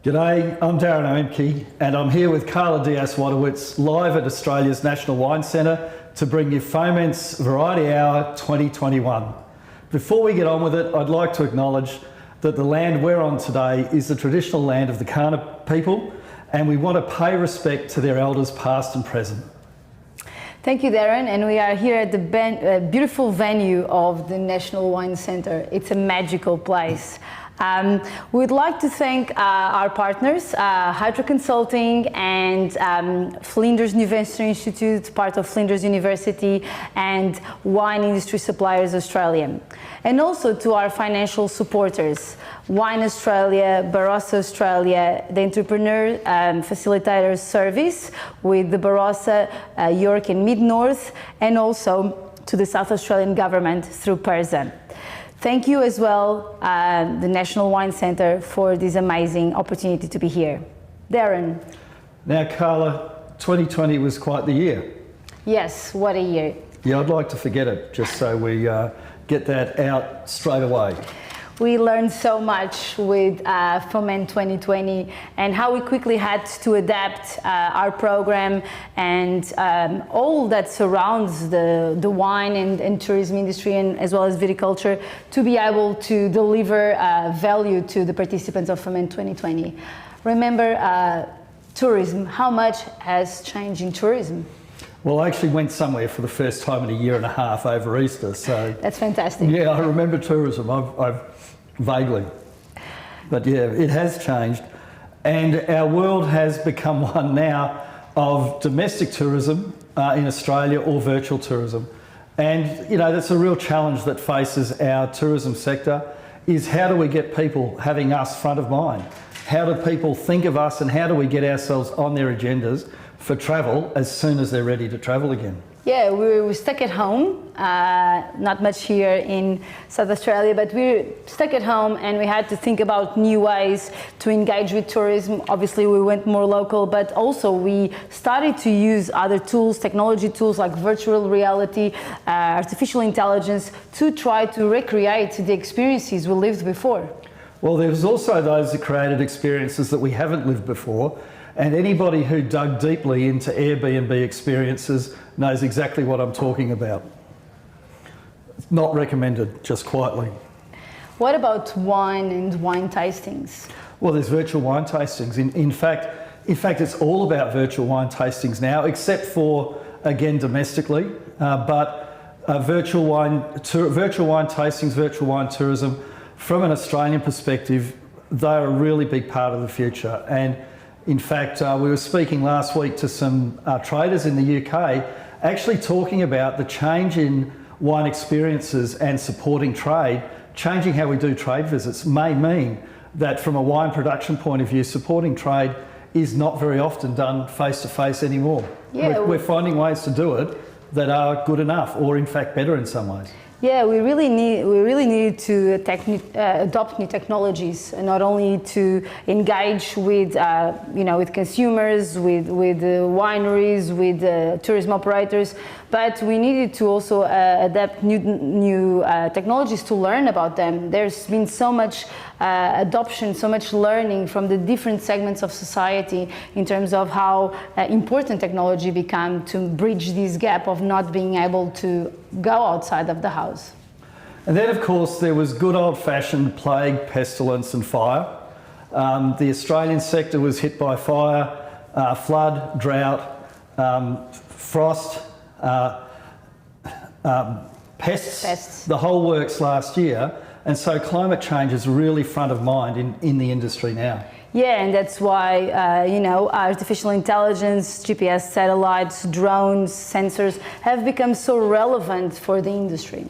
G'day, I'm Darren Oemke and I'm here with Carla Diaz-Wadowitz live at Australia's National Wine Centre to bring you FOMENt's Variety Hour 2021. Before we get on with it, I'd like to acknowledge that the land we're on today is the traditional land of the Kaurna people, and we want to pay respect to their elders past and present. Thank you, Darren, and we are here at the beautiful venue of the National Wine Centre. It's a magical place. We'd like to thank our partners, Hydro Consulting and Flinders New Venture Institute, part of Flinders University, and Wine Industry Suppliers Australia. And also to our financial supporters, Wine Australia, Barossa Australia, the Entrepreneur Facilitators Service with the Barossa, York and Mid-North, and also to the South Australian Government through PIRSA. Thank you as well, the National Wine Centre, for this amazing opportunity to be here. Darren. Now, Carla, 2020 was quite the year. Yes, what a year. Yeah, I'd like to forget it, just so we get that out straight away. We learned so much with FOMENt 2020 and how we quickly had to adapt our program and all that surrounds the wine and tourism industry, and as well as viticulture, to be able to deliver value to the participants of FOMENt 2020. Remember, tourism, how much has changed in tourism? Well, I actually went somewhere for the first time in a year and a half over Easter, so... That's fantastic. Yeah, I remember tourism. I've vaguely. But yeah, it has changed. And our world has become one now of domestic tourism in Australia or virtual tourism. And, you know, that's a real challenge that faces our tourism sector, is how do we get people having us front of mind? How do people think of us, and how do we get ourselves on their agendas for travel as soon as they're ready to travel again? Yeah, we were stuck at home, not much here in South Australia, but we were stuck at home and we had to think about new ways to engage with tourism. Obviously, we went more local, but also we started to use other tools, technology tools like virtual reality, artificial intelligence, to try to recreate the experiences we lived before. Well, there's also those that created experiences that we haven't lived before. And anybody who dug deeply into Airbnb experiences knows exactly what I'm talking about. It's not recommended, just quietly. What about wine and wine tastings? Well, there's virtual wine tastings. In fact, it's all about virtual wine tastings now, except for, again, domestically. Virtual wine tastings, virtual wine tourism, from an Australian perspective, they're a really big part of the future. And in fact, we were speaking last week to some traders in the UK, actually talking about the change in wine experiences and supporting trade. Changing how we do trade visits may mean that from a wine production point of view, supporting trade is not very often done face-to-face anymore. Yeah. We're finding ways to do it that are good enough, or in fact better in some ways. Yeah, we really need to adopt new technologies, and not only to engage with with consumers, with wineries, with tourism operators, but we needed to also adapt new technologies to learn about them. There's been so much adoption, so much learning from the different segments of society in terms of how important technology became to bridge this gap of not being able to go outside of the house. And then, of course, there was good old-fashioned plague, pestilence and fire. The Australian sector was hit by fire, flood, drought, frost, pests, the whole works last year. And so climate change is really front of mind in the industry now. Yeah, and that's why, artificial intelligence, GPS satellites, drones, sensors have become so relevant for the industry.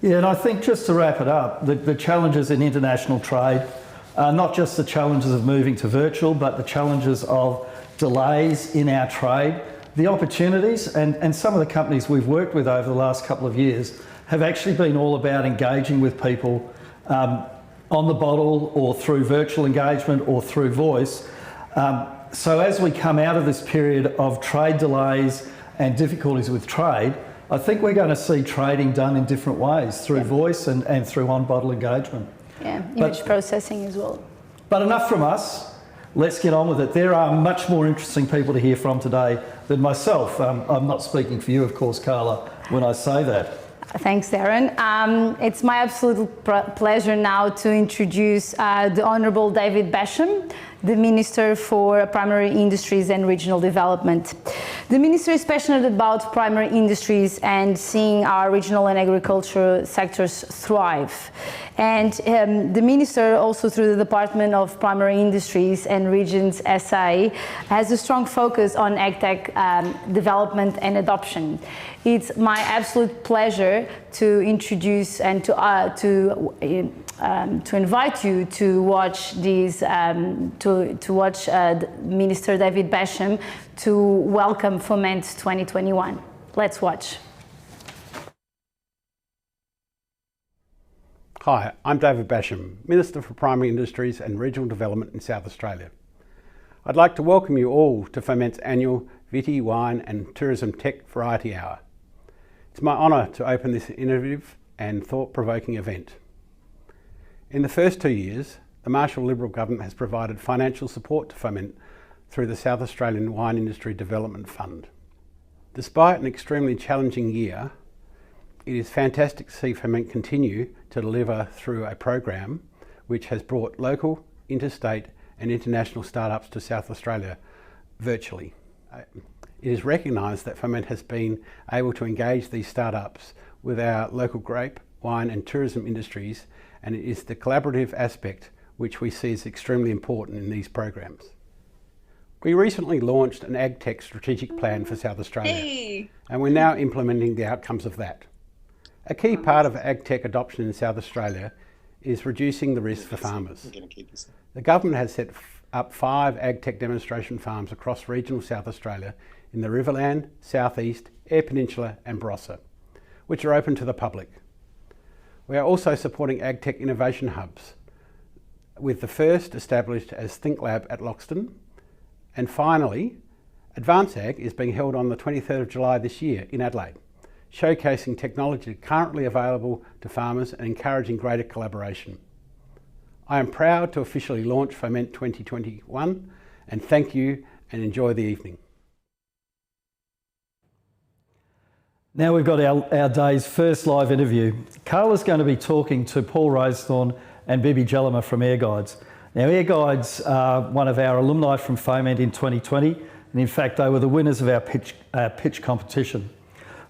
Yeah, and I think just to wrap it up, the challenges in international trade are not just the challenges of moving to virtual, but the challenges of delays in our trade, the opportunities, and some of the companies we've worked with over the last couple of years have actually been all about engaging with people on the bottle or through virtual engagement or through voice. So as we come out of this period of trade delays and difficulties with trade, I think we're going to see trading done in different ways, through voice and through on-bottle engagement. Yeah, image processing as well. But enough from us. let's get on with it. There are much more interesting people to hear from today than myself. I'm not speaking for you, of course, Carla, when I say that. Thanks, Darren. It's my absolute pleasure now to introduce the Honourable David Basham, the Minister for Primary Industries and Regional Development. The Minister is passionate about primary industries and seeing our regional and agricultural sectors thrive. And the Minister, also through the Department of Primary Industries and Regions SA, has a strong focus on AgTech development and adoption. It's my absolute pleasure to introduce and to invite you to watch these, to watch Minister David Basham to welcome FOMENt 2021. Let's watch. Hi, I'm David Basham, Minister for Primary Industries and Regional Development in South Australia. I'd like to welcome you all to FOMENT's annual Viti Wine and Tourism Tech Variety Hour. It's my honour to open this innovative and thought-provoking event. In the first 2 years, the Marshall Liberal Government has provided financial support to FOMENT through the South Australian Wine Industry Development Fund. Despite an extremely challenging year, it is fantastic to see FOMENT continue to deliver through a program which has brought local, interstate and international startups to South Australia virtually. It is recognised that FOMENT has been able to engage these startups with our local grape, wine and tourism industries, and it is the collaborative aspect which we see as extremely important in these programs. We recently launched an AgTech strategic plan for South Australia, and we're now implementing the outcomes of that. A key part of AgTech adoption in South Australia is reducing the risk for farmers. The government has set up 5 AgTech demonstration farms across regional South Australia in the Riverland, South East, Eyre Peninsula and Barossa, which are open to the public. We are also supporting AgTech innovation hubs, with the first established as ThinkLab at Loxton. And finally, Advance Ag is being held on the 23rd of July this year in Adelaide, showcasing technology currently available to farmers and encouraging greater collaboration. I am proud to officially launch FOMENT 2021 and thank you and enjoy the evening. Now we've got our day's first live interview. Carla's going to be talking to Paul Rosethorn and Bibi Jellema from Air Guides. Now Air Guides are one of our alumni from FOMENT in 2020, and in fact they were the winners of our pitch competition.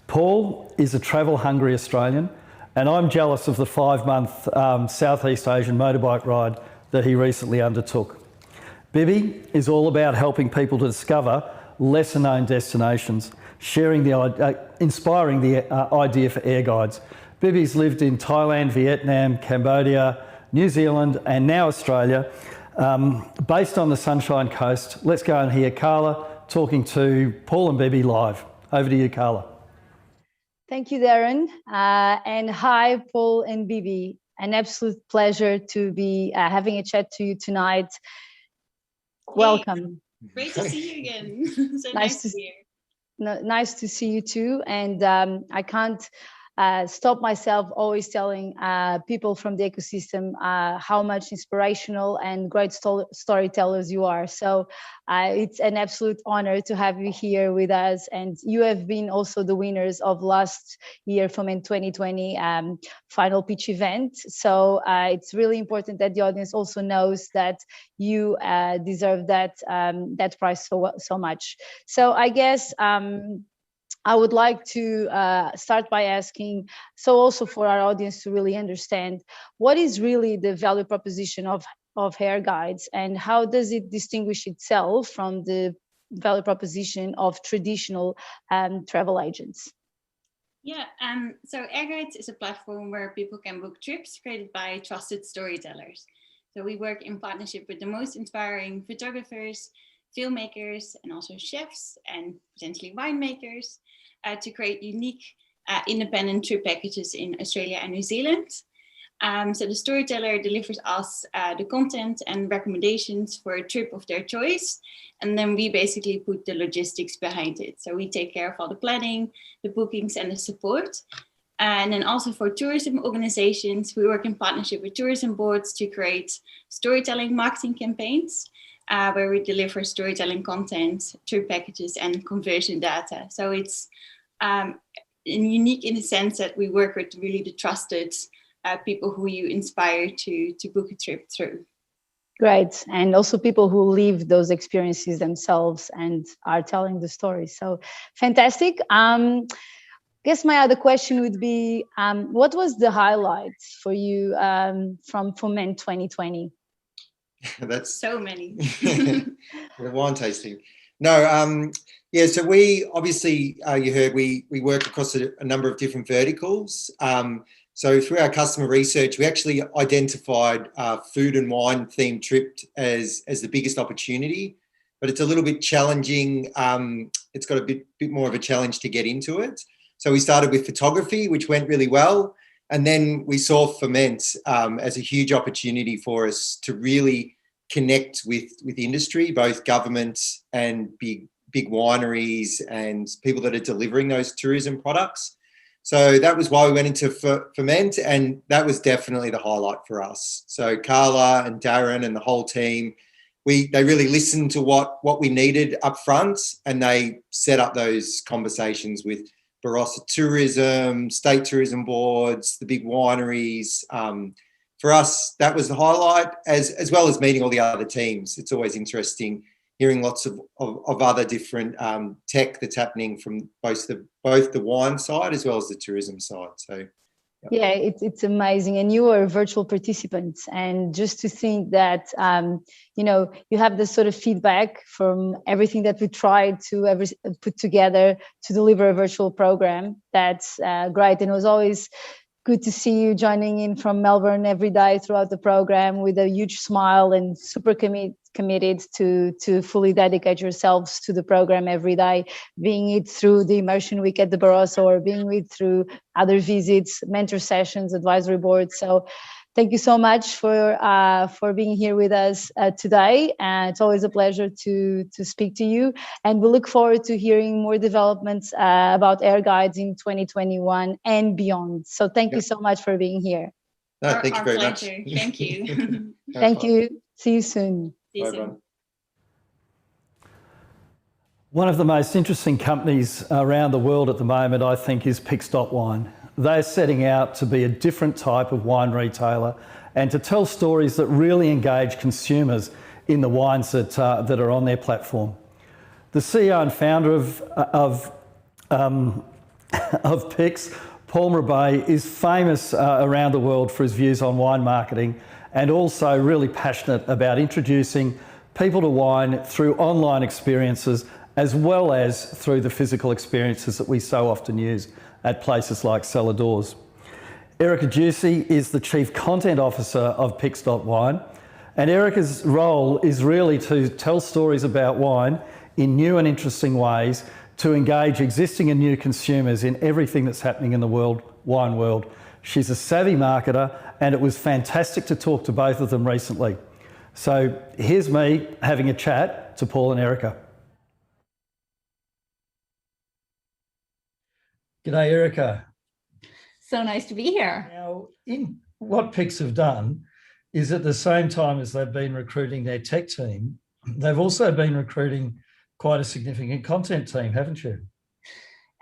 Paul is a travel-hungry Australian, and I'm jealous of the 5-month Southeast Asian motorbike ride that he recently undertook. Bibi is all about helping people to discover lesser-known destinations, inspiring the idea for Air Guides. Bibi's lived in Thailand, Vietnam, Cambodia, New Zealand, and now Australia, based on the Sunshine Coast. Let's go and hear Carla talking to Paul and Bibi live. Over to you, Carla. Thank you, Darren. And hi, Paul and Bibi. An absolute pleasure to be having a chat to you tonight. Welcome. Great to see you again. So nice to see you. Nice to see you too. And I can't stop myself always telling people from the ecosystem how much inspirational and great storytellers you are. So it's an absolute honor to have you here with us. And you have been also the winners of last year FOMENT 2020 final pitch event. So it's really important that the audience also knows that you deserve that that prize so much. So I guess I would like to start by asking, so also for our audience to really understand, what is really the value proposition of Air Guides and how does it distinguish itself from the value proposition of traditional travel agents? Yeah, so Air Guides is a platform where people can book trips created by trusted storytellers. So we work in partnership with the most inspiring photographers, filmmakers, and also chefs and potentially winemakers to create unique independent trip packages in Australia and New Zealand. So the storyteller delivers us the content and recommendations for a trip of their choice. And then we basically put the logistics behind it. So we take care of all the planning, the bookings and the support. And then also for tourism organizations, we work in partnership with tourism boards to create storytelling marketing campaigns. where we deliver storytelling content through packages and conversion data. So it's unique in the sense that we work with really the trusted people who you inspire to book a trip through. Great. And also people who live those experiences themselves and are telling the story. So fantastic. I guess my other question would be, what was the highlights for you from FOMENt 2020? That's so many. The wine tasting. No, yeah, so we obviously, you heard, we work across a number of different verticals. So through our customer research, we actually identified food and wine themed trip as the biggest opportunity, but it's a little bit challenging. It's got a bit more of a challenge to get into it. So we started with photography, which went really well. And then we saw FOMENt as a huge opportunity for us to really connect with industry, both government and big wineries and people that are delivering those tourism products. So that was why we went into FOMENt, and that was definitely the highlight for us. So Carla and Darren and the whole team, they really listened to what we needed up front, and they set up those conversations with Barossa Tourism, state tourism boards, the big wineries. For us, that was the highlight, as well as meeting all the other teams. It's always interesting hearing lots of other different tech that's happening from both the wine side as well as the tourism side. So yeah, it's amazing. And you are virtual participants, and just to think that you have this sort of feedback from everything that we tried to put together to deliver a virtual program. That's great. And it was always good to see you joining in from Melbourne every day throughout the program with a huge smile and super committed to fully dedicate yourselves to the program every day, being it through the immersion week at the Barossa or being it through other visits, mentor sessions, advisory boards. So thank you so much for being here with us today. It's always a pleasure to speak to you, and we look forward to hearing more developments about air guides in 2021 and beyond. So thank you so much for being here. No, thank you very pleasure. much. Thank you. Thank you. See you soon. See you Bye, soon. everyone. One of the most interesting companies around the world at the moment, I think, is Wine. They're setting out to be a different type of wine retailer and to tell stories that really engage consumers in the wines that are on their platform. The CEO and founder of Pix, Paul Mrabe, is famous around the world for his views on wine marketing, and also really passionate about introducing people to wine through online experiences as well as through the physical experiences that we so often use at places like Cellar Doors. Erica Ducey is the Chief Content Officer of Pix.wine, and Erica's role is really to tell stories about wine in new and interesting ways to engage existing and new consumers in everything that's happening in the wine world. She's a savvy marketer, and it was fantastic to talk to both of them recently. So here's me having a chat to Paul and Erica. G'day, Erica. So nice to be here. Now, what Pix have done is at the same time as they've been recruiting their tech team, they've also been recruiting quite a significant content team, haven't you?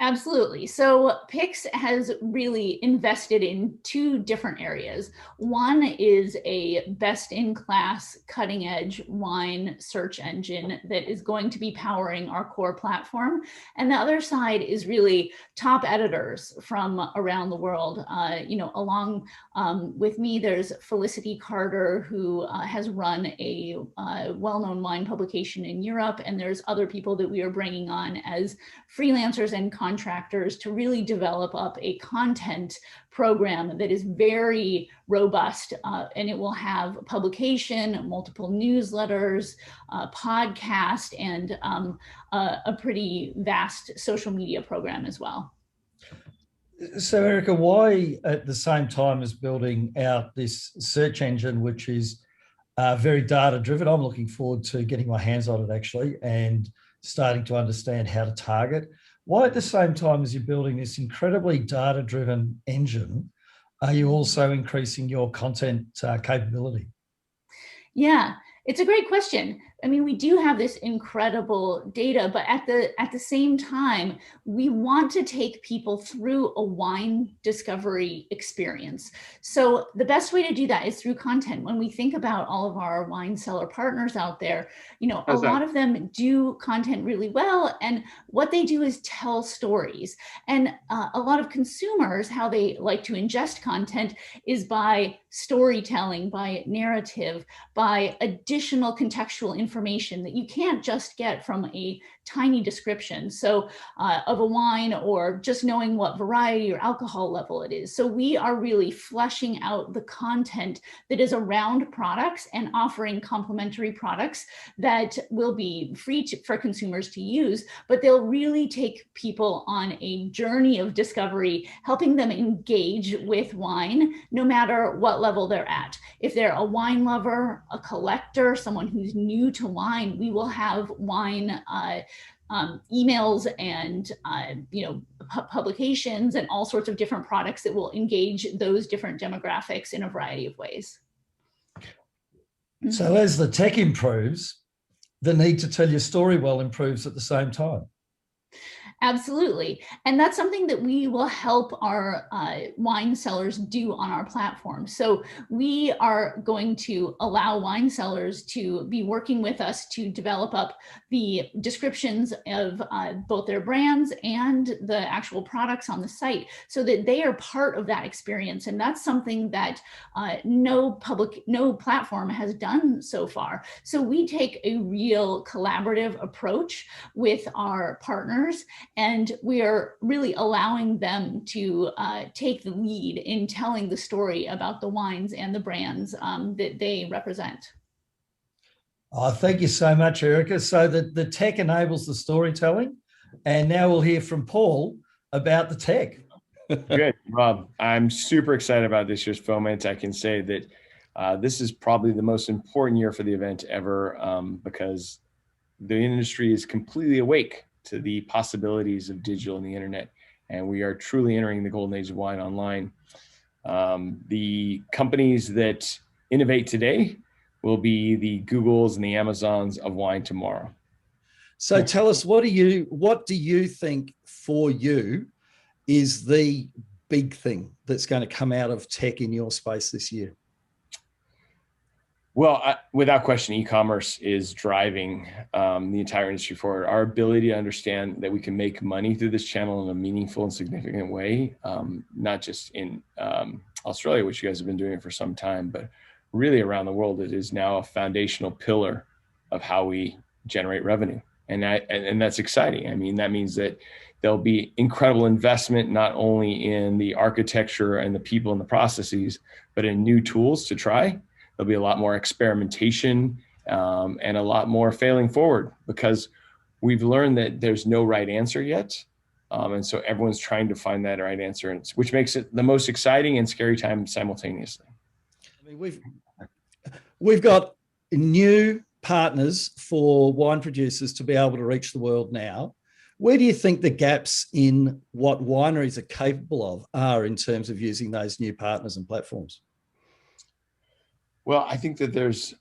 Absolutely. So Pix has really invested in two different areas. One is a best-in-class, cutting-edge wine search engine that is going to be powering our core platform. And the other side is really top editors from around the world. Along with me, there's Felicity Carter, who has run a well-known wine publication in Europe. And there's other people that we are bringing on as freelancers and contractors to really develop up a content program that is very robust, and it will have publication, multiple newsletters, podcast, and a pretty vast social media program as well. So Erica, why at the same time as building out this search engine, which is very data driven, I'm looking forward to getting my hands on it actually and starting to understand how to target. Why at the same time as you're building this incredibly data-driven engine, are you also increasing your content capability? Yeah, it's a great question. I mean, we do have this incredible data, but at the same time, we want to take people through a wine discovery experience. So the best way to do that is through content. When we think about all of our wine seller partners out there, you know, a lot of them do content really well, and what they do is tell stories. And a lot of consumers, how they like to ingest content is by storytelling, by narrative, by additional contextual information that you can't just get from a tiny description of a wine, or just knowing what variety or alcohol level it is. So we are really fleshing out the content that is around products and offering complementary products that will be free for consumers to use, but they'll really take people on a journey of discovery, helping them engage with wine no matter what level they're at. If they're a wine lover, a collector, someone who's new to wine, we will have wine emails and publications and all sorts of different products that will engage those different demographics in a variety of ways. So as the tech improves, the need to tell your story well improves at the same time. Absolutely. And that's something that we will help our wine sellers do on our platform. So we are going to allow wine sellers to be working with us to develop up the descriptions of both their brands and the actual products on the site, so that they are part of that experience. And that's something that no platform has done so far. So we take a real collaborative approach with our partners, and we are really allowing them to take the lead in telling the story about the wines and the brands that they represent. Oh, thank you so much, Erica. So the tech enables the storytelling, and now we'll hear from Paul about the tech. Good, Rob. I'm super excited about this year's FOMENt. I can say that this is probably the most important year for the event ever, because the industry is completely awake to the possibilities of digital and the internet, and we are truly entering the golden age of wine online. The companies that innovate today will be the Googles and the Amazons of wine tomorrow. So tell us, what do you think for you is the big thing that's going to come out of tech in your space this year? Well, without question, e-commerce is driving the entire industry forward. Our ability to understand that we can make money through this channel in a meaningful and significant way, not just in Australia, which you guys have been doing it for some time, but really around the world, it is now a foundational pillar of how we generate revenue. And that's exciting. I mean, that means that there'll be incredible investment, not only in the architecture and the people and the processes, but in new tools to try. There'll be a lot more experimentation and a lot more failing forward, because we've learned that there's no right answer yet. And so everyone's trying to find that right answer, which makes it the most exciting and scary time simultaneously. I mean, we've got new partners for wine producers to be able to reach the world now. Where do you think the gaps in what wineries are capable of are in terms of using those new partners and platforms? Well, I think that there's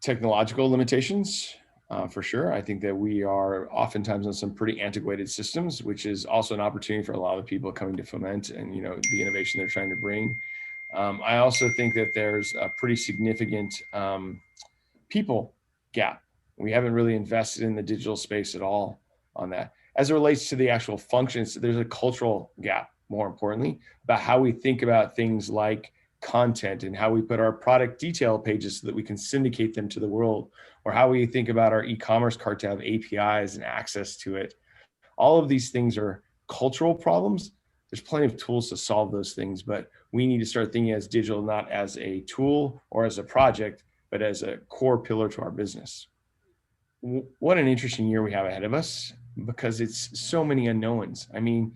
technological limitations for sure. I think that we are oftentimes on some pretty antiquated systems, which is also an opportunity for a lot of people coming to FOMENt and, the innovation they're trying to bring. I also think that there's a pretty significant people gap. We haven't really invested in the digital space at all on that. As it relates to the actual functions, there's a cultural gap, more importantly, about how we think about things like content and how we put our product detail pages so that we can syndicate them to the world, or how we think about our e-commerce cart to have APIs and access to it. All of these things are cultural problems. There's plenty of tools to solve those things, but we need to start thinking as digital, not as a tool or as a project, but as a core pillar to our business. What an interesting year we have ahead of us, because it's so many unknowns. I mean,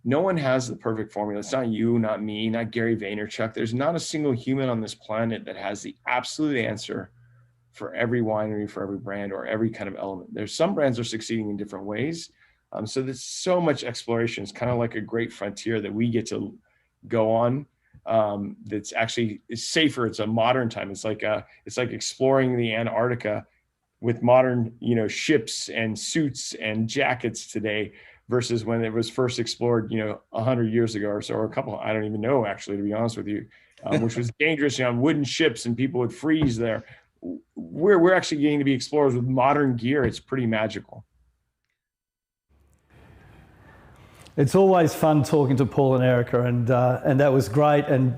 no one has the perfect formula. It's not you, not me, not Gary Vaynerchuk. There's not a single human on this planet that has the absolute answer for every winery, for every brand, or every kind of element. There's some brands are succeeding in different ways. So there's so much exploration. It's kind of like a great frontier that we get to go on. That's actually is safer. It's a modern time. It's like exploring the Antarctica with modern, ships and suits and jackets today versus when it was first explored, 100 years ago or so, or a couple, I don't even know, actually, to be honest with you, which was dangerous on wooden ships and people would freeze there. We're actually getting to be explorers with modern gear. It's pretty magical. It's always fun talking to Paul and Erica, and that was great. And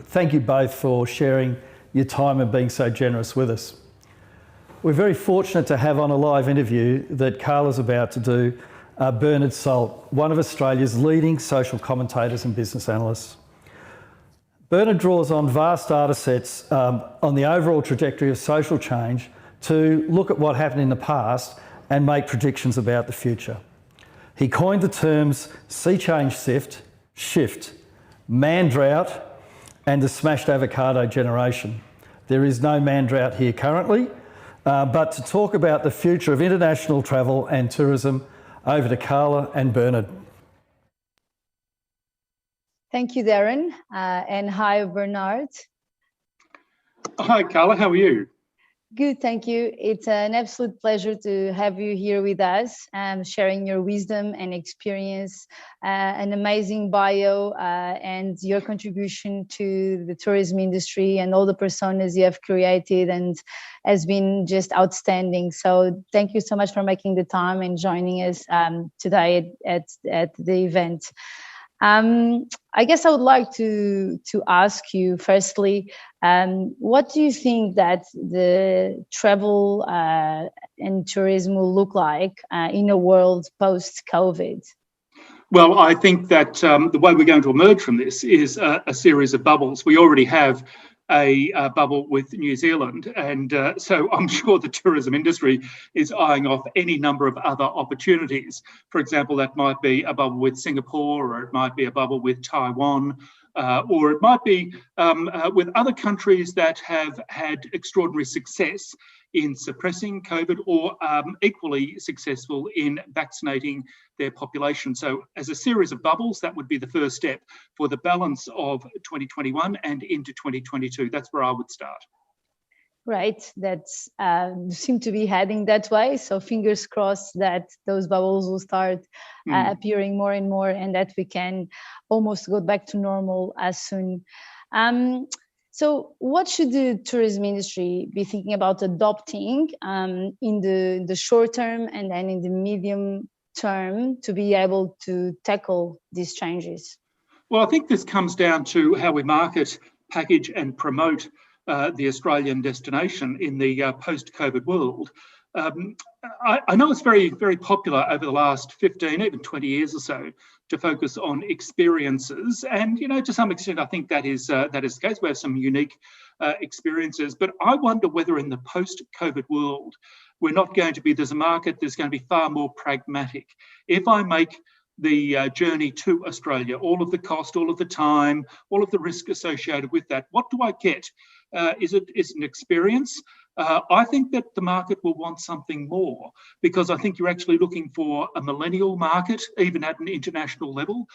thank you both for sharing your time and being so generous with us. We're very fortunate to have on a live interview that Carla's about to do Bernard Salt, one of Australia's leading social commentators and business analysts. Bernard draws on vast data sets on the overall trajectory of social change to look at what happened in the past and make predictions about the future. He coined the terms sea change shift, man drought, and the smashed avocado generation. There is no man drought here currently, but to talk about the future of international travel and tourism, over to Carla and Bernard. Thank you, Darren, and hi, Bernard. Hi, Carla, how are you? Good, thank you. It's an absolute pleasure to have you here with us, sharing your wisdom and experience, an amazing bio, and your contribution to the tourism industry and all the personas you have created and has been just outstanding. So thank you so much for making the time and joining us today at the event. I guess I would like to ask you firstly, what do you think that the travel and tourism will look like in a world post-COVID? Well, I think that the way we're going to emerge from this is a series of bubbles. We already have a bubble with New Zealand, and so I'm sure the tourism industry is eyeing off any number of other opportunities. For example, that might be a bubble with Singapore, or it might be a bubble with Taiwan, or it might be with other countries that have had extraordinary success in suppressing COVID, or equally successful in vaccinating their population. So as a series of bubbles, that would be the first step for the balance of 2021 and into 2022. That's where I would start. Right, that's seem to be heading that way. So fingers crossed that those bubbles will start appearing more and more, and that we can almost go back to normal as soon. So what should the tourism industry be thinking about adopting in the short term and then in the medium term to be able to tackle these changes? Well, I think this comes down to how we market, package and promote the Australian destination in the post-COVID world. I know it's very, very popular over the last 15, even 20 years or so to focus on experiences. And, to some extent, I think that is the case. We have some unique experiences. But I wonder whether in the post-COVID world, we're not going to be, there's a market that's going to be far more pragmatic. If I make the journey to Australia, all of the cost, all of the time, all of the risk associated with that, what do I get? Is it an experience? I think that the market will want something more, because I think you're actually looking for a millennial market, even at an international level.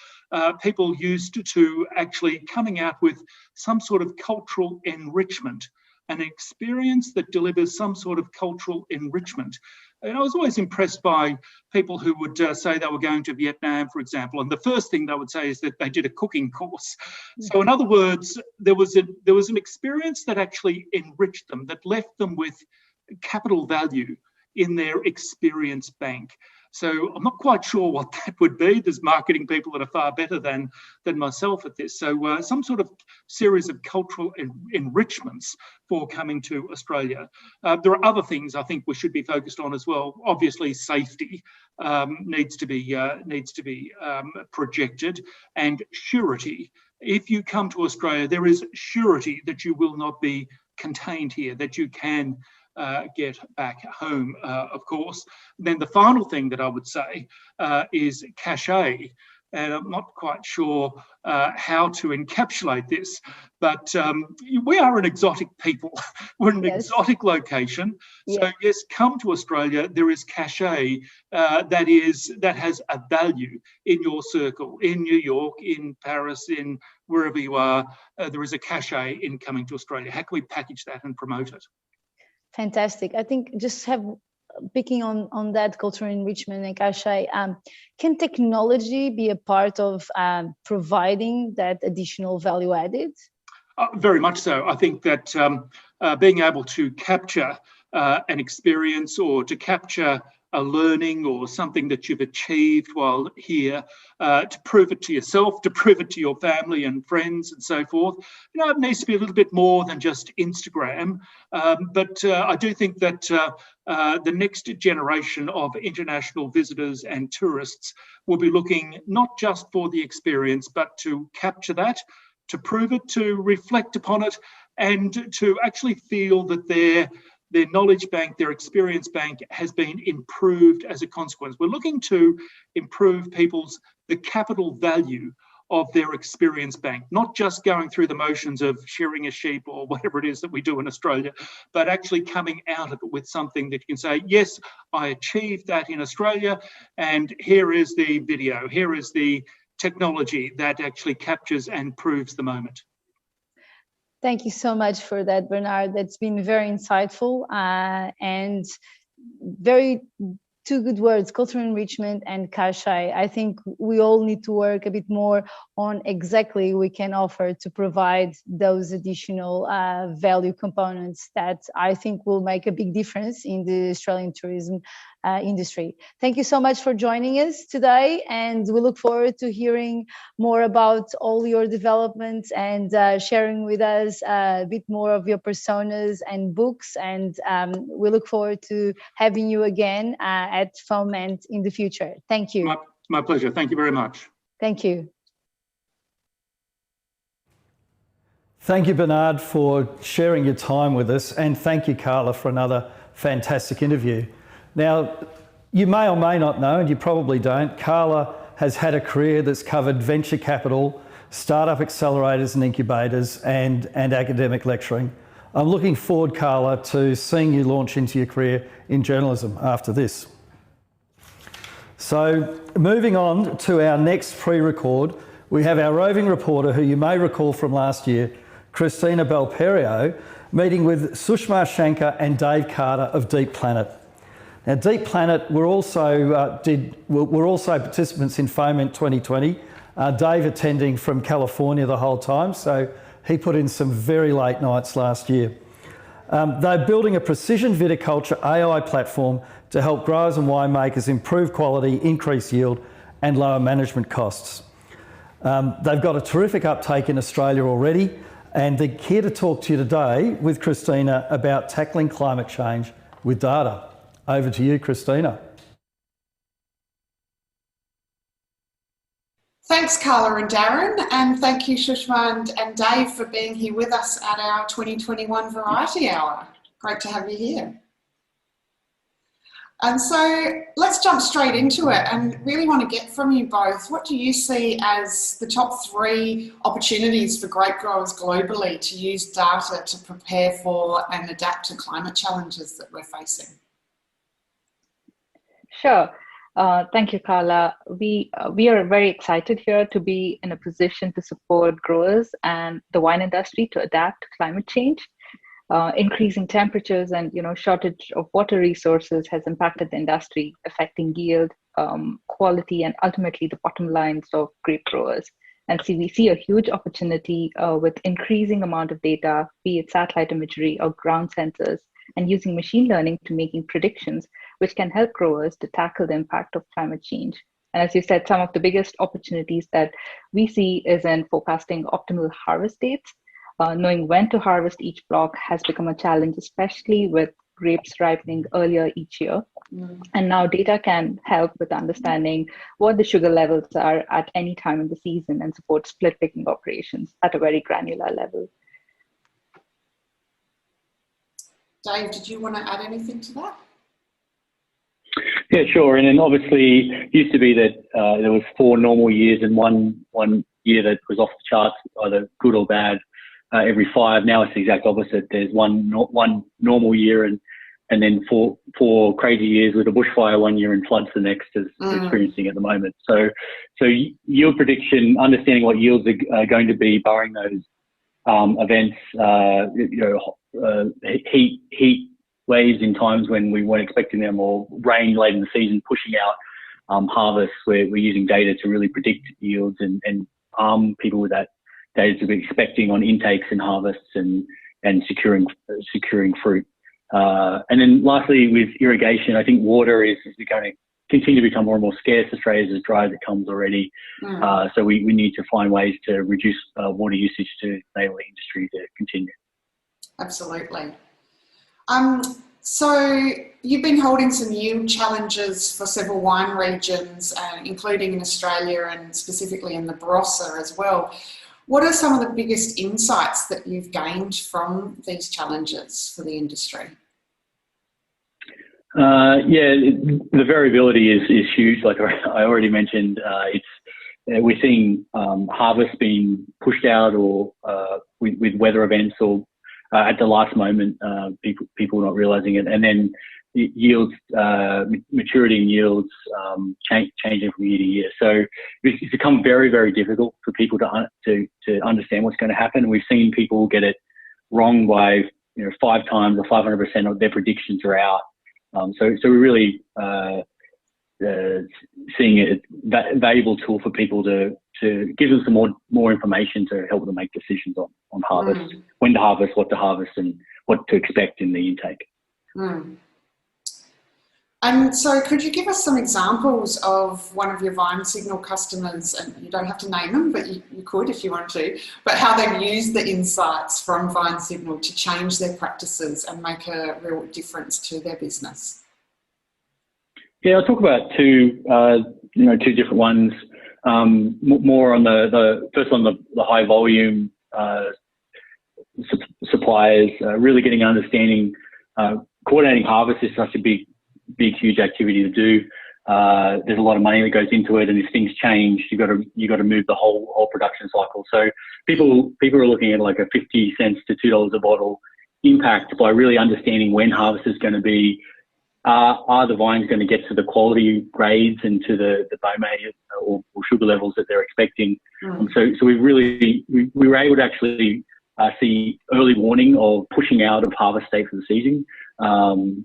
People used to actually coming out with some sort of cultural enrichment, an experience that delivers some sort of cultural enrichment. And I was always impressed by people who would say they were going to Vietnam, for example, and the first thing they would say is that they did a cooking course. So in other words, there was an experience that actually enriched them, that left them with capital value in their experience bank. So I'm not quite sure what that would be. There's marketing people that are far better than myself at this. So some sort of series of cultural enrichments for coming to Australia. There are other things I think we should be focused on as well. Obviously, safety needs to be projected, and surety. If you come to Australia, there is surety that you will not be contained here, that you can get back home, of course. Then the final thing that I would say is cachet. And I'm not quite sure how to encapsulate this, but we are an exotic people. We're an exotic location. So yes, come to Australia. There is cachet that has a value in your circle, in New York, in Paris, in wherever you are. There is a cachet in coming to Australia. How can we package that and promote it? Fantastic. I think just picking on that cultural enrichment and cachet, can technology be a part of providing that additional value added? Very much so. I think that being able to capture an experience or to capture a learning or something that you've achieved while here, to prove it to yourself, to prove it to your family and friends and so forth. It needs to be a little bit more than just Instagram. But I do think that the next generation of international visitors and tourists will be looking not just for the experience, but to capture that, to prove it, to reflect upon it, and to actually feel that their knowledge bank, their experience bank has been improved as a consequence. We're looking to improve the capital value of their experience bank, not just going through the motions of shearing a sheep or whatever it is that we do in Australia, but actually coming out of it with something that you can say, yes, I achieved that in Australia, and here is the video, here is the technology that actually captures and proves the moment. Thank you so much for that, Bernard. That's been very insightful and two good words, cultural enrichment and cachet. I think we all need to work a bit more on exactly we can offer to provide those additional value components that I think will make a big difference in the Australian tourism industry. Thank you so much for joining us today, and we look forward to hearing more about all your developments and sharing with us a bit more of your personas and books, and we look forward to having you again at FOMENt in the future. Thank you. My pleasure. Thank you very much. Thank you. Thank you, Bernard, for sharing your time with us, and thank you, Carla, for another fantastic interview. Now, you may or may not know, and you probably don't, Carla has had a career that's covered venture capital, startup accelerators and incubators, and academic lecturing. I'm looking forward, Carla, to seeing you launch into your career in journalism after this. So, moving on to our next pre-record, we have our roving reporter, who you may recall from last year, Christina Belperio, meeting with Sushma Shankar and Dave Carter of Deep Planet. Now, Deep Planet were also participants in FOMENt 2020. Dave attending from California the whole time, so he put in some very late nights last year. They're building a precision viticulture AI platform to help growers and winemakers improve quality, increase yield, and lower management costs. They've got a terrific uptake in Australia already, and they're here to talk to you today with Christina about tackling climate change with data. Over to you, Christina. Thanks, Carla and Darren, and thank you, Sushma and Dave, for being here with us at our 2021 Variety Hour. Great to have you here. And so let's jump straight into it and really want to get from you both, what do you see as the top 3 opportunities for grape growers globally to use data to prepare for and adapt to climate challenges that we're facing? Sure. Thank you, Carla. We are very excited here to be in a position to support growers and the wine industry to adapt to climate change. Increasing temperatures and shortage of water resources has impacted the industry, affecting yield, quality, and ultimately the bottom lines of grape growers. And so we see a huge opportunity with increasing amount of data, be it satellite imagery or ground sensors, and using machine learning to making predictions, which can help growers to tackle the impact of climate change. And as you said, some of the biggest opportunities that we see is in forecasting optimal harvest dates. Knowing when to harvest each block has become a challenge, especially with grapes ripening earlier each year. And now data can help with understanding what the sugar levels are at any time in the season and support split picking operations at a very granular level. Dave, did you want to add anything to that? Yeah, sure. And then obviously it used to be that there was 4 normal years and one year that was off the charts, either good or bad, every 5. Now it's the exact opposite. There's one normal year and then four crazy years with a bushfire one year and floods the next, as we're experiencing at the moment. So yield prediction, understanding what yields are going to be barring those events, heat waves in times when we weren't expecting them, or rain late in the season pushing out harvests. We're using data to really predict yields and arm people with that data to be expecting on intakes and harvests and securing fruit. And then lastly, with irrigation, I think water is going to continue to become more and more scarce. Australia's as dry as it comes already. So we need to find ways to reduce water usage to enable the industry to continue. Absolutely. So you've been holding some yield challenges for several wine regions, including in Australia and specifically in the Barossa as well. What are some of the biggest insights that you've gained from these challenges for the industry? The variability is huge. Like I already mentioned, we're seeing harvest being pushed out or with weather events or at the last moment, people not realizing it, and then yields, maturity and yields changing from year to year. So it's become very, very difficult for people to understand what's going to happen. We've seen people get it wrong by 5 times or 500% of their predictions are out. So we're really seeing it a valuable tool for people to give them some more information to help them make decisions on harvest, when to harvest, what to harvest, and what to expect in the intake. And so could you give us some examples of one of your Vine Signal customers, and you don't have to name them, but you could if you want to, but how they've used the insights from Vine Signal to change their practices and make a real difference to their business? Yeah, I'll talk about two different ones. More on first on the high volume suppliers, really getting an understanding. Coordinating harvest is such a big, huge activity to do. There's a lot of money that goes into it, and if things change, you got to move the whole production cycle. So people are looking at like a 50 cents to $2 a bottle impact by really understanding when harvest is going to be. Are the vines going to get to the quality grades and to the BOMA or sugar levels that they're expecting? So we were able to actually see early warning of pushing out of harvest date for the season,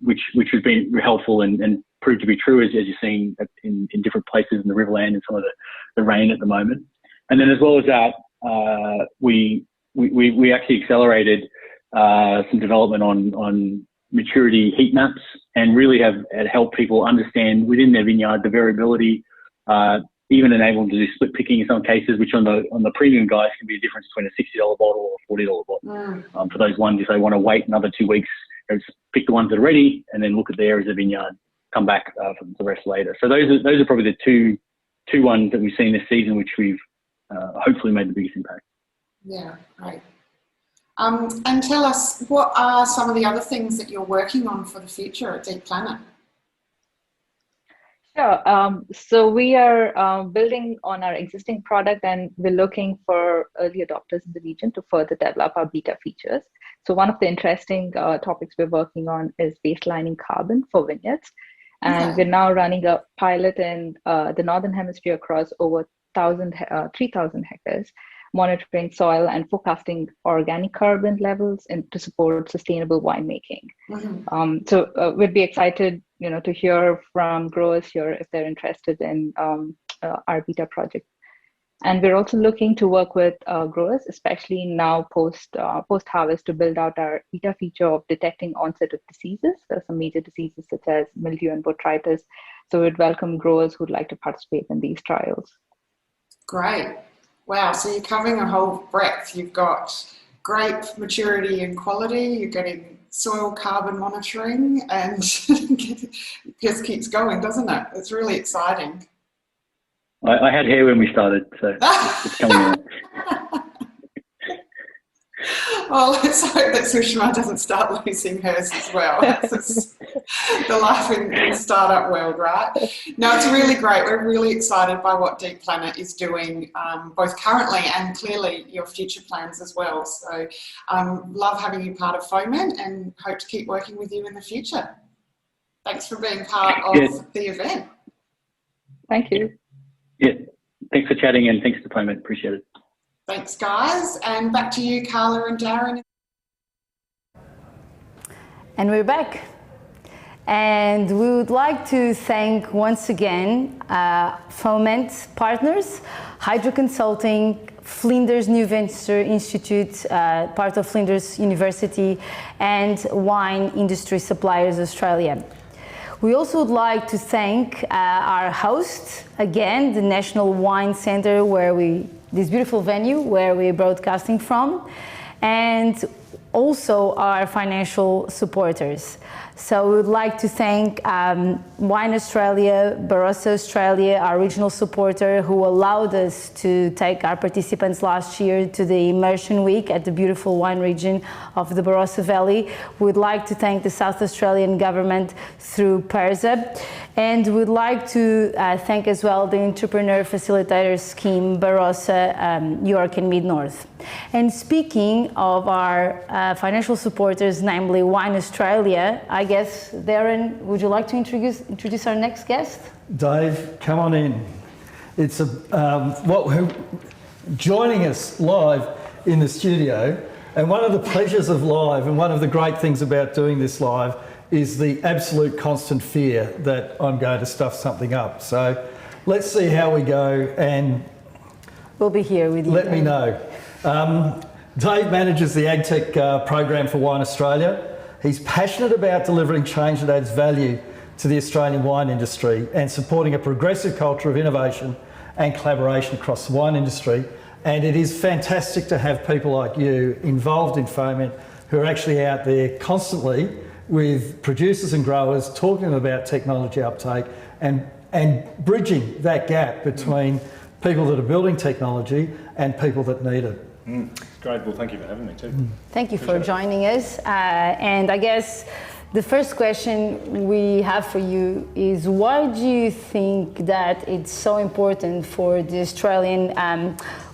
which has been helpful and proved to be true as you're seeing in different places in the Riverland and some of the rain at the moment. And then as well as that, we actually accelerated some development on maturity heat maps, and really have helped people understand within their vineyard the variability, even enable them to do split picking in some cases, which on the premium guys can be a difference between a $60 bottle or a $40 bottle. For those ones, if they want to wait another 2 weeks, just pick the ones that are ready and then look at there as a vineyard, come back for the rest later. So those are probably the two ones that we've seen this season, which we've hopefully made the biggest impact. Yeah, great. And tell us, what are some of the other things that you're working on for the future at Deep Planet? Sure. So we are building on our existing product, and we're looking for early adopters in the region to further develop our beta features. So one of the interesting topics we're working on is baselining carbon for vineyards. And we're now running a pilot in the Northern Hemisphere across over 3,000 hectares, monitoring soil and forecasting organic carbon levels and to support sustainable winemaking. So we'd be excited, to hear from growers here if they're interested in our beta project. And we're also looking to work with growers, especially now post-harvest, to build out our beta feature of detecting onset of diseases. There are some major diseases such as mildew and botrytis. So we'd welcome growers who'd like to participate in these trials. Great. Wow, so you're covering a whole breadth. You've got grape maturity and quality, you're getting soil carbon monitoring, and it just keeps going, doesn't it? It's really exciting. I had hair when we started, so it's coming out. Well, let's hope that Sushma doesn't start losing hers as well. That's the life in startup world, right? No, it's really great. We're really excited by what Deep Planet is doing, both currently and clearly your future plans as well. So love having you part of FOMENt and hope to keep working with you in the future. Thanks for being part of the event. Thank you. Yeah, thanks for chatting and thanks to FOMENt. Appreciate it. Thanks, guys. And back to you, Carla and Darren. And we're back. And we would like to thank once again FOMENt partners, Hydro Consulting, Flinders New Venture Institute, part of Flinders University, and Wine Industry Suppliers Australia. We also would like to thank our host, again, the National Wine Centre, this beautiful venue where we're broadcasting from, and also our financial supporters. So we would like to thank Wine Australia, Barossa Australia, our regional supporter, who allowed us to take our participants last year to the Immersion Week at the beautiful wine region of the Barossa Valley. We would like to thank the South Australian government through PERSA. And we'd like to thank as well the Entrepreneur Facilitator Scheme, Barossa, York and Mid-North. And speaking of our financial supporters, namely Wine Australia, I guess, Darren, would you like to introduce our next guest? Dave, come on in. It's joining us live in the studio. And one of the pleasures of live, and one of the great things about doing this live, is the absolute constant fear that I'm going to stuff something up. So let's see how we go, and we'll be here with you. Let me know. Dave manages the AgTech program for Wine Australia. He's passionate about delivering change that adds value to the Australian wine industry and supporting a progressive culture of innovation and collaboration across the wine industry. And it is fantastic to have people like you involved in FOMENt, who are actually out there constantly with producers and growers, talking about technology uptake and bridging that gap between people that are building technology and people that need it. Great, well thank you for having me too. Thank you for joining us. And I guess the first question we have for you is, why do you think that it's so important for the Australian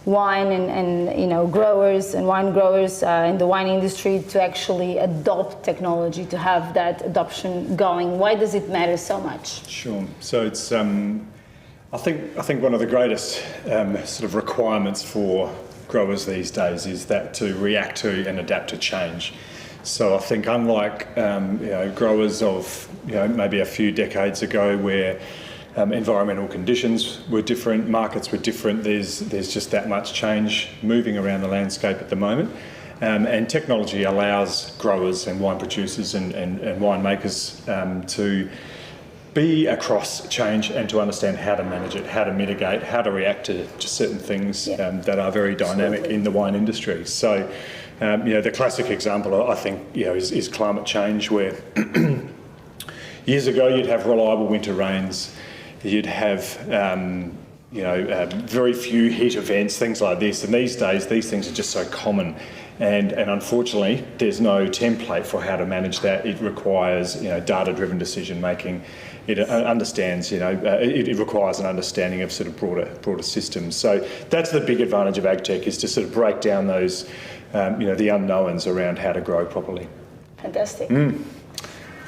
wine and growers and wine growers in the wine industry to actually adopt technology, to have that adoption going? Why does it matter so much? Sure. So it's I think one of the greatest sort of requirements for growers these days is that to react to and adapt to change. So I think unlike growers of maybe a few decades ago, where environmental conditions were different, markets were different, there's just that much change moving around the landscape at the moment. And technology allows growers and wine producers and winemakers to be across change and to understand how to manage it, how to mitigate, how to react to certain things that are very dynamic in the wine industry. So, the classic example, I think, is climate change, where years ago you'd have reliable winter rains, you'd have very few heat events, things like this. And these days, these things are just so common. And unfortunately, there's no template for how to manage that. It requires, data-driven decision making. It understands, it requires an understanding of sort of broader systems. So that's the big advantage of AgTech, is to sort of break down those, the unknowns around how to grow properly. Fantastic. And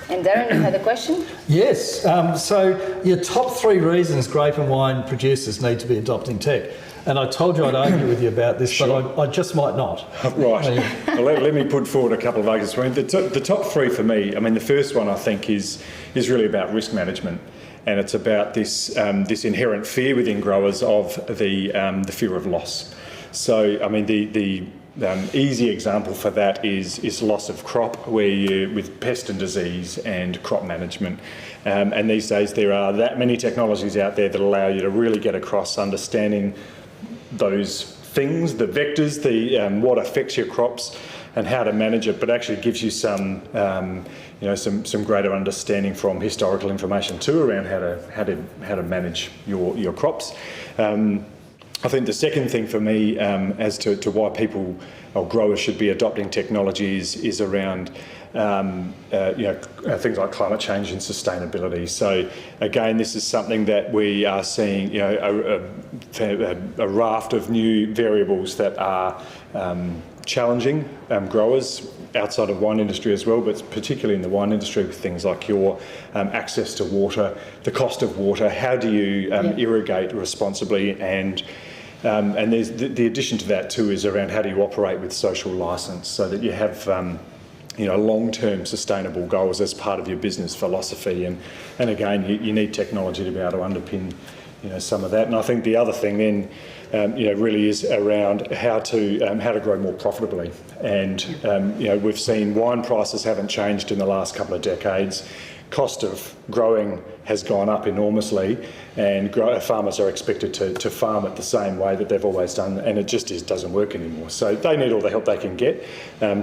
Darren, you had a question? Yes. So your top 3 reasons grape and wine producers need to be adopting tech. And I told you I'd argue with you about this, but I just might not. Right. Well, let me put forward a couple of arguments. I mean, the top 3 for me, the first one I think is really about risk management. And it's about this inherent fear within growers of the fear of loss. So, the easy example for that is loss of crop, where with pest and disease and crop management. And these days there are that many technologies out there that allow you to really get across understanding those things, the vectors, what affects your crops and how to manage it, but actually gives you some greater understanding from historical information too around how to manage your crops. I think the second thing for me, as to why people or growers should be adopting technologies, is around things like climate change and sustainability. So again, this is something that we are seeing, a raft of new variables that are challenging growers outside of wine industry as well, but particularly in the wine industry, with things like your access to water, the cost of water, how do you irrigate responsibly, and there's the addition to that too is around how do you operate with social license, so that you have long-term sustainable goals as part of your business philosophy. And again, you need technology to be able to underpin, some of that. And I think the other thing then, really is around how to grow more profitably. And we've seen wine prices haven't changed in the last couple of decades. Cost of growing has gone up enormously, and farmers are expected to farm it the same way that they've always done, and it just doesn't work anymore. So they need all the help they can get.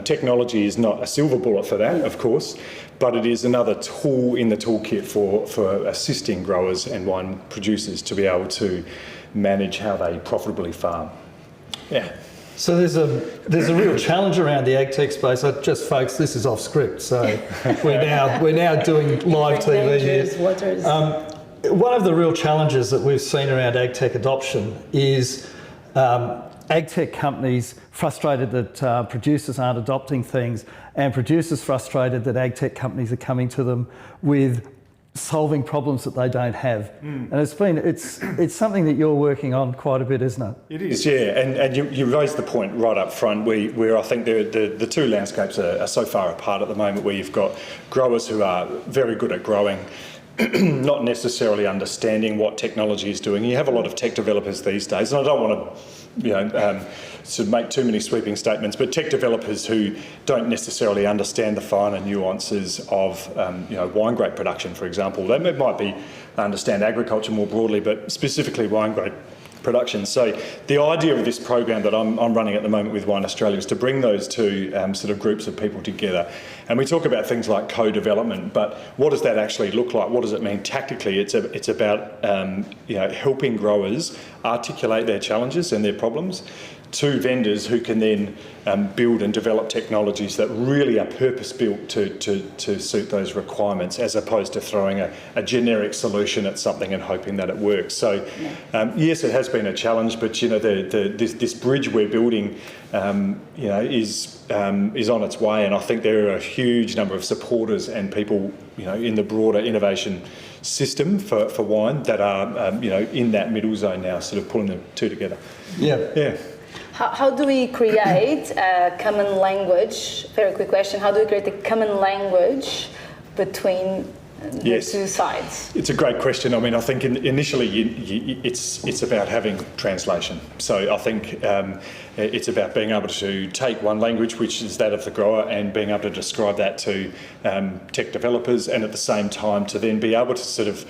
Technology is not a silver bullet for that, of course, but it is another tool in the toolkit for assisting growers and wine producers to be able to manage how they profitably farm. Yeah. So there's a real challenge around the ag tech space. Folks, this is off script, so we're now doing live TV here. One of the real challenges that we've seen around ag tech adoption is ag tech companies frustrated that producers aren't adopting things, and producers frustrated that ag tech companies are coming to them with solving problems that they don't have. And it's something that you're working on quite a bit, isn't it? It is, yeah. And you raised the point right up front where I think the two landscapes are so far apart at the moment, where you've got growers who are very good at growing, not necessarily understanding what technology is doing. You have a lot of tech developers these days, and I don't want to make too many sweeping statements, but tech developers who don't necessarily understand the finer nuances of wine grape production, for example. They might understand agriculture more broadly, but specifically wine grape production. So the idea of this program that I'm running at the moment with Wine Australia is to bring those two sort of groups of people together. And we talk about things like co-development, but what does that actually look like? What does it mean tactically? It's about helping growers articulate their challenges and their problems to vendors who can then build and develop technologies that really are purpose-built to suit those requirements, as opposed to throwing a generic solution at something and hoping that it works. So, yes, it has been a challenge, but this bridge we're building, is on its way, and I think there are a huge number of supporters and people, in the broader innovation system for wine that are, in that middle zone now, sort of pulling the two together. Yeah. How do we create a common language? Very quick question. How do we create a common language between the two sides? It's a great question. I mean, I think initially it's about having translation. So I think it's about being able to take one language, which is that of the grower, and being able to describe that to tech developers, and at the same time to then be able to sort of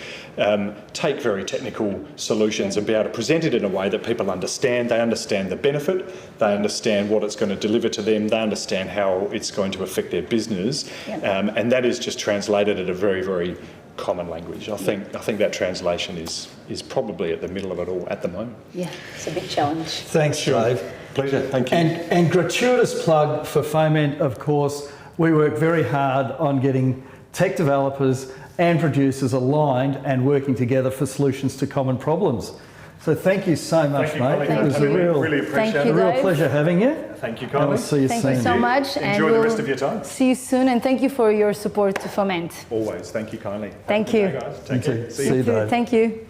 take very technical solutions and be able to present it in a way that people understand. They understand the benefit, they understand what it's going to deliver to them, they understand how it's going to affect their business, and that is just translated at a very, very common language. I think that translation is probably at the middle of it all at the moment. Yeah, it's a big challenge. Thanks, Dave. Pleasure, thank you. And gratuitous plug for FOMENt, of course. We work very hard on getting tech developers and producers aligned and working together for solutions to common problems. So thank you so much, mate. It was really appreciate a real pleasure having you. Thank you, Carla. And we'll see you soon. Thank you so much. Enjoy the rest of your time. See you soon, and thank you for your support to FOMENt. Always. Thank you kindly. Thank you. Have a good day, guys. Take care. See you, Dave. Thank you.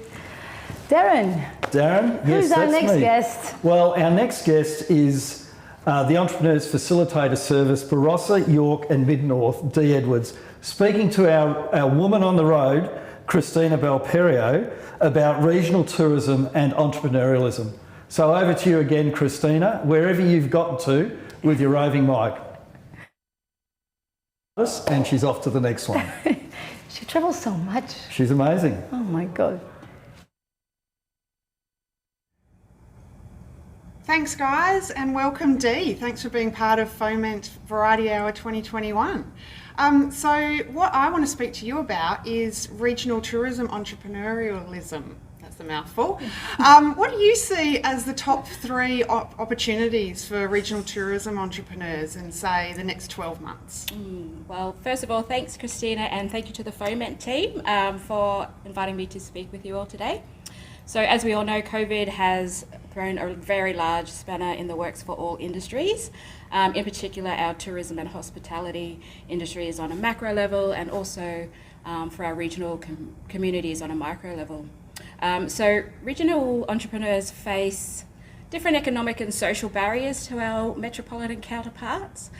Darren, yes, who's our that's next me. guest? Well, our next guest is the Entrepreneurs Facilitator Service, Barossa, York and Mid-North, D. Edwards, speaking to our woman on the road, Christina Belperio, about regional tourism and entrepreneurialism. So over to you again, Christina, wherever you've gotten to with your roving mic. And she's off to the next one. She travels so much. She's amazing. Oh my God. Thanks, guys, and welcome, Dee. Thanks for being part of FOMENT Variety Hour 2021. So what I want to speak to you about is regional tourism entrepreneurialism. That's a mouthful. What do you see as the top three opportunities for regional tourism entrepreneurs in, say, the next 12 months? Well, first of all, thanks, Christina, and thank you to the FOMENT team for inviting me to speak with you all today. So as we all know, COVID has thrown a very large spanner in the works for all industries. In particular, our tourism and hospitality industry is on a macro level, and also for our regional communities on a micro level. So regional entrepreneurs face different economic and social barriers to our metropolitan counterparts.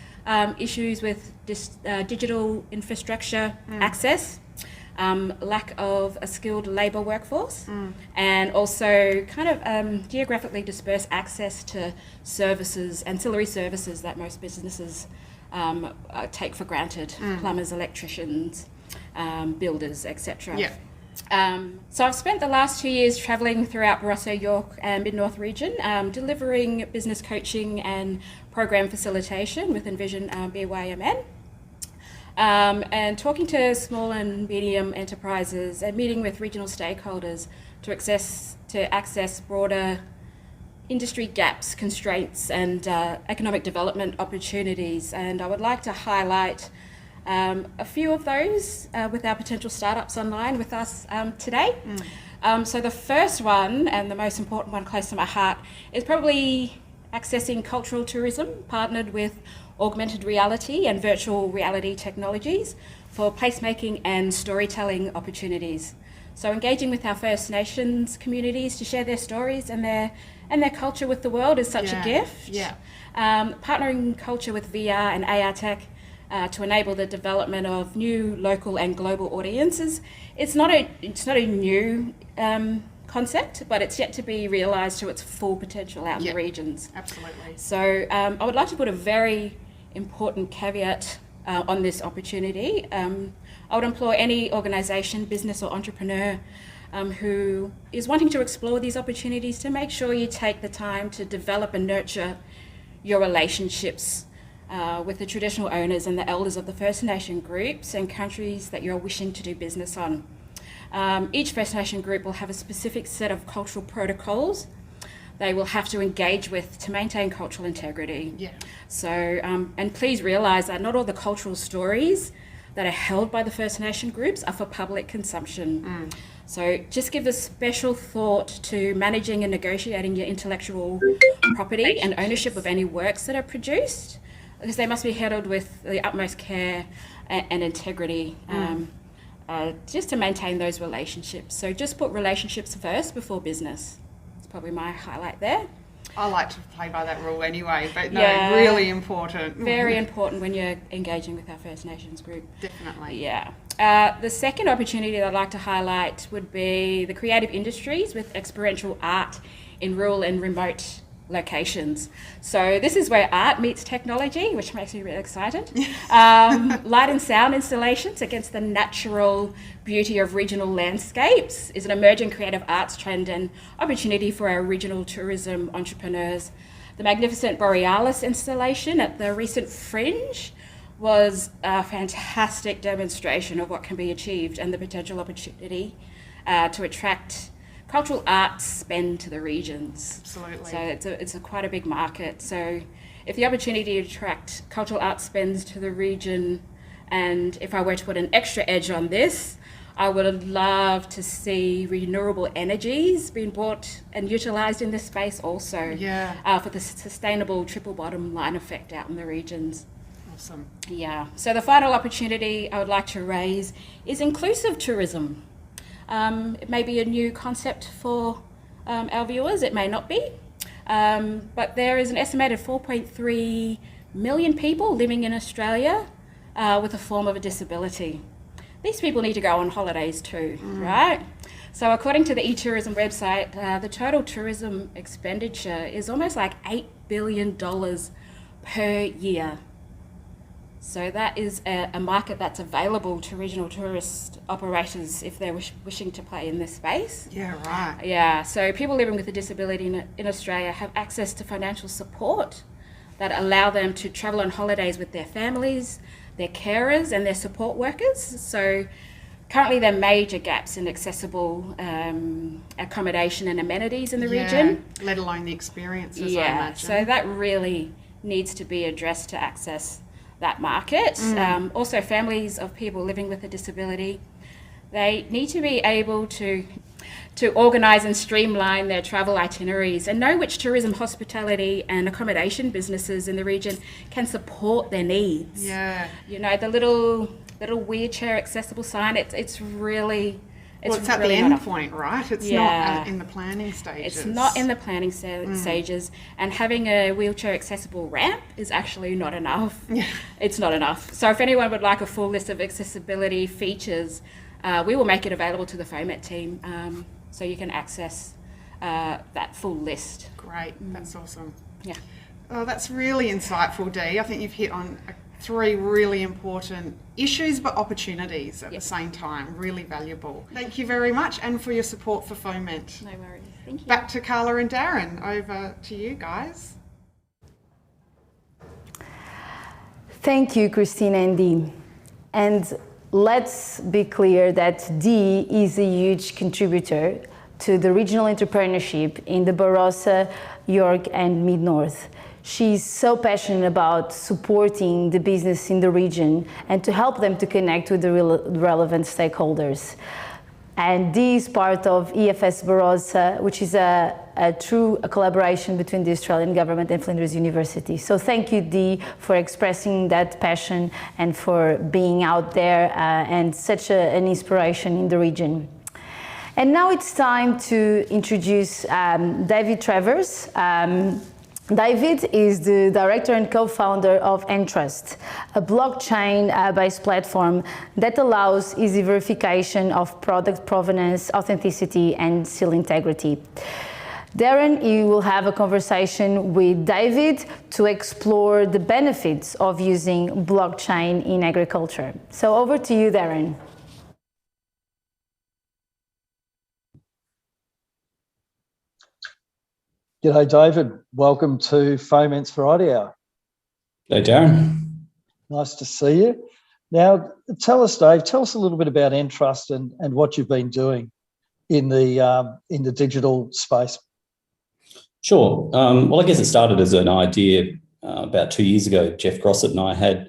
issues with digital infrastructure access, lack of a skilled labour workforce, and also kind of geographically dispersed access to services, ancillary services that most businesses take for granted, plumbers, electricians, builders, etc. Yeah. So I've spent the last 2 years travelling throughout Barossa, York and Mid-North region, delivering business coaching and program facilitation with Envision BYMN, and talking to small and medium enterprises and meeting with regional stakeholders to access broader industry gaps, constraints and economic development opportunities. And I would like to highlight a few of those with our potential startups online with us today. So the first one, and the most important one close to my heart, is probably accessing cultural tourism partnered with augmented reality and virtual reality technologies for placemaking and storytelling opportunities. So engaging with our First Nations communities to share their stories and their culture with the world is such a gift. Yeah. Partnering culture with VR and AR tech to enable the development of new local and global audiences. It's not a new concept, but it's yet to be realised to its full potential out in the regions. Absolutely. So I would like to put a very important caveat on this opportunity. I would implore any organisation, business or entrepreneur who is wanting to explore these opportunities to make sure you take the time to develop and nurture your relationships with the traditional owners and the elders of the First Nation groups and countries that you're wishing to do business on. Each First Nation group will have a specific set of cultural protocols they will have to engage with to maintain cultural integrity. Yeah. So, and please realise that not all the cultural stories that are held by the First Nation groups are for public consumption. So just give a special thought to managing and negotiating your intellectual property and ownership of any works that are produced, because they must be handled with the utmost care and integrity, just to maintain those relationships. So just put relationships first before business. It's probably my highlight there. I like to play by that rule anyway, but no, really important. Very important when you're engaging with our First Nations group. Definitely. Yeah. The second opportunity that I'd like to highlight would be the creative industries with experiential art in rural and remote locations. So this is where art meets technology, which makes me really excited. Light and sound installations against the natural beauty of regional landscapes is an emerging creative arts trend and opportunity for our regional tourism entrepreneurs. The magnificent Borealis installation at the recent Fringe was a fantastic demonstration of what can be achieved and the potential opportunity to attract cultural arts spend to the regions. Absolutely. So it's quite a big market. So if the opportunity to attract cultural arts spends to the region, and if I were to put an extra edge on this, I would love to see renewable energies being bought and utilised in this space also, for the sustainable triple bottom line effect out in the regions. Awesome. Yeah. So the final opportunity I would like to raise is inclusive tourism. It may be a new concept for our viewers, it may not be, but there is an estimated 4.3 million people living in Australia with a form of a disability. These people need to go on holidays too, right? So according to the eTourism website, the total tourism expenditure is almost like $8 billion per year. So that is a market that's available to regional tourist operators if they're wishing to play in this space. Yeah, right. Yeah, so people living with a disability in Australia have access to financial support that allow them to travel on holidays with their families, their carers and their support workers. So currently there are major gaps in accessible accommodation and amenities in the region. Let alone the experiences, I imagine. So that really needs to be addressed to access that market. Also, families of people living with a disability, they need to be able to organise and streamline their travel itineraries and know which tourism, hospitality and accommodation businesses in the region can support their needs. Yeah. You know, the little wheelchair accessible sign, it's really Well, it's at the end point, right? It's not in the planning stages. It's not in the planning stages, and having a wheelchair accessible ramp is actually not enough. It's not enough. So if anyone would like a full list of accessibility features, we will make it available to the FOMENt team, so you can access that full list. Great, that's awesome. Yeah. Oh, that's really insightful, Dee. I think you've hit on 3 really important issues but opportunities at the same time. Really valuable. Thank you very much, and for your support for FOMENt. No worries. Thank you. Back to Carla and Darren. Over to you guys. Thank you, Christina and Dee. And let's be clear that Dee is a huge contributor to the regional entrepreneurship in the Barossa, York and Mid-North. She's so passionate about supporting the business in the region and to help them to connect with the relevant stakeholders. And Dee is part of EFS Barossa, which is a true collaboration between the Australian government and Flinders University. So thank you, Dee, for expressing that passion and for being out there and such an inspiration in the region. And now it's time to introduce David Travers. David is the director and co-founder of Entrust, a blockchain-based platform that allows easy verification of product provenance, authenticity, and seal integrity. Darren, you will have a conversation with David to explore the benefits of using blockchain in agriculture. So over to you, Darren. G'day, David. Welcome to FOMENt's Variety Hour. Hey, Darren. Nice to see you. Now, tell us, Dave, tell us a little bit about Entrust and what you've been doing in the digital space. Sure. Well, I guess it started as an idea about 2 years ago. Jeff Grossett and I had,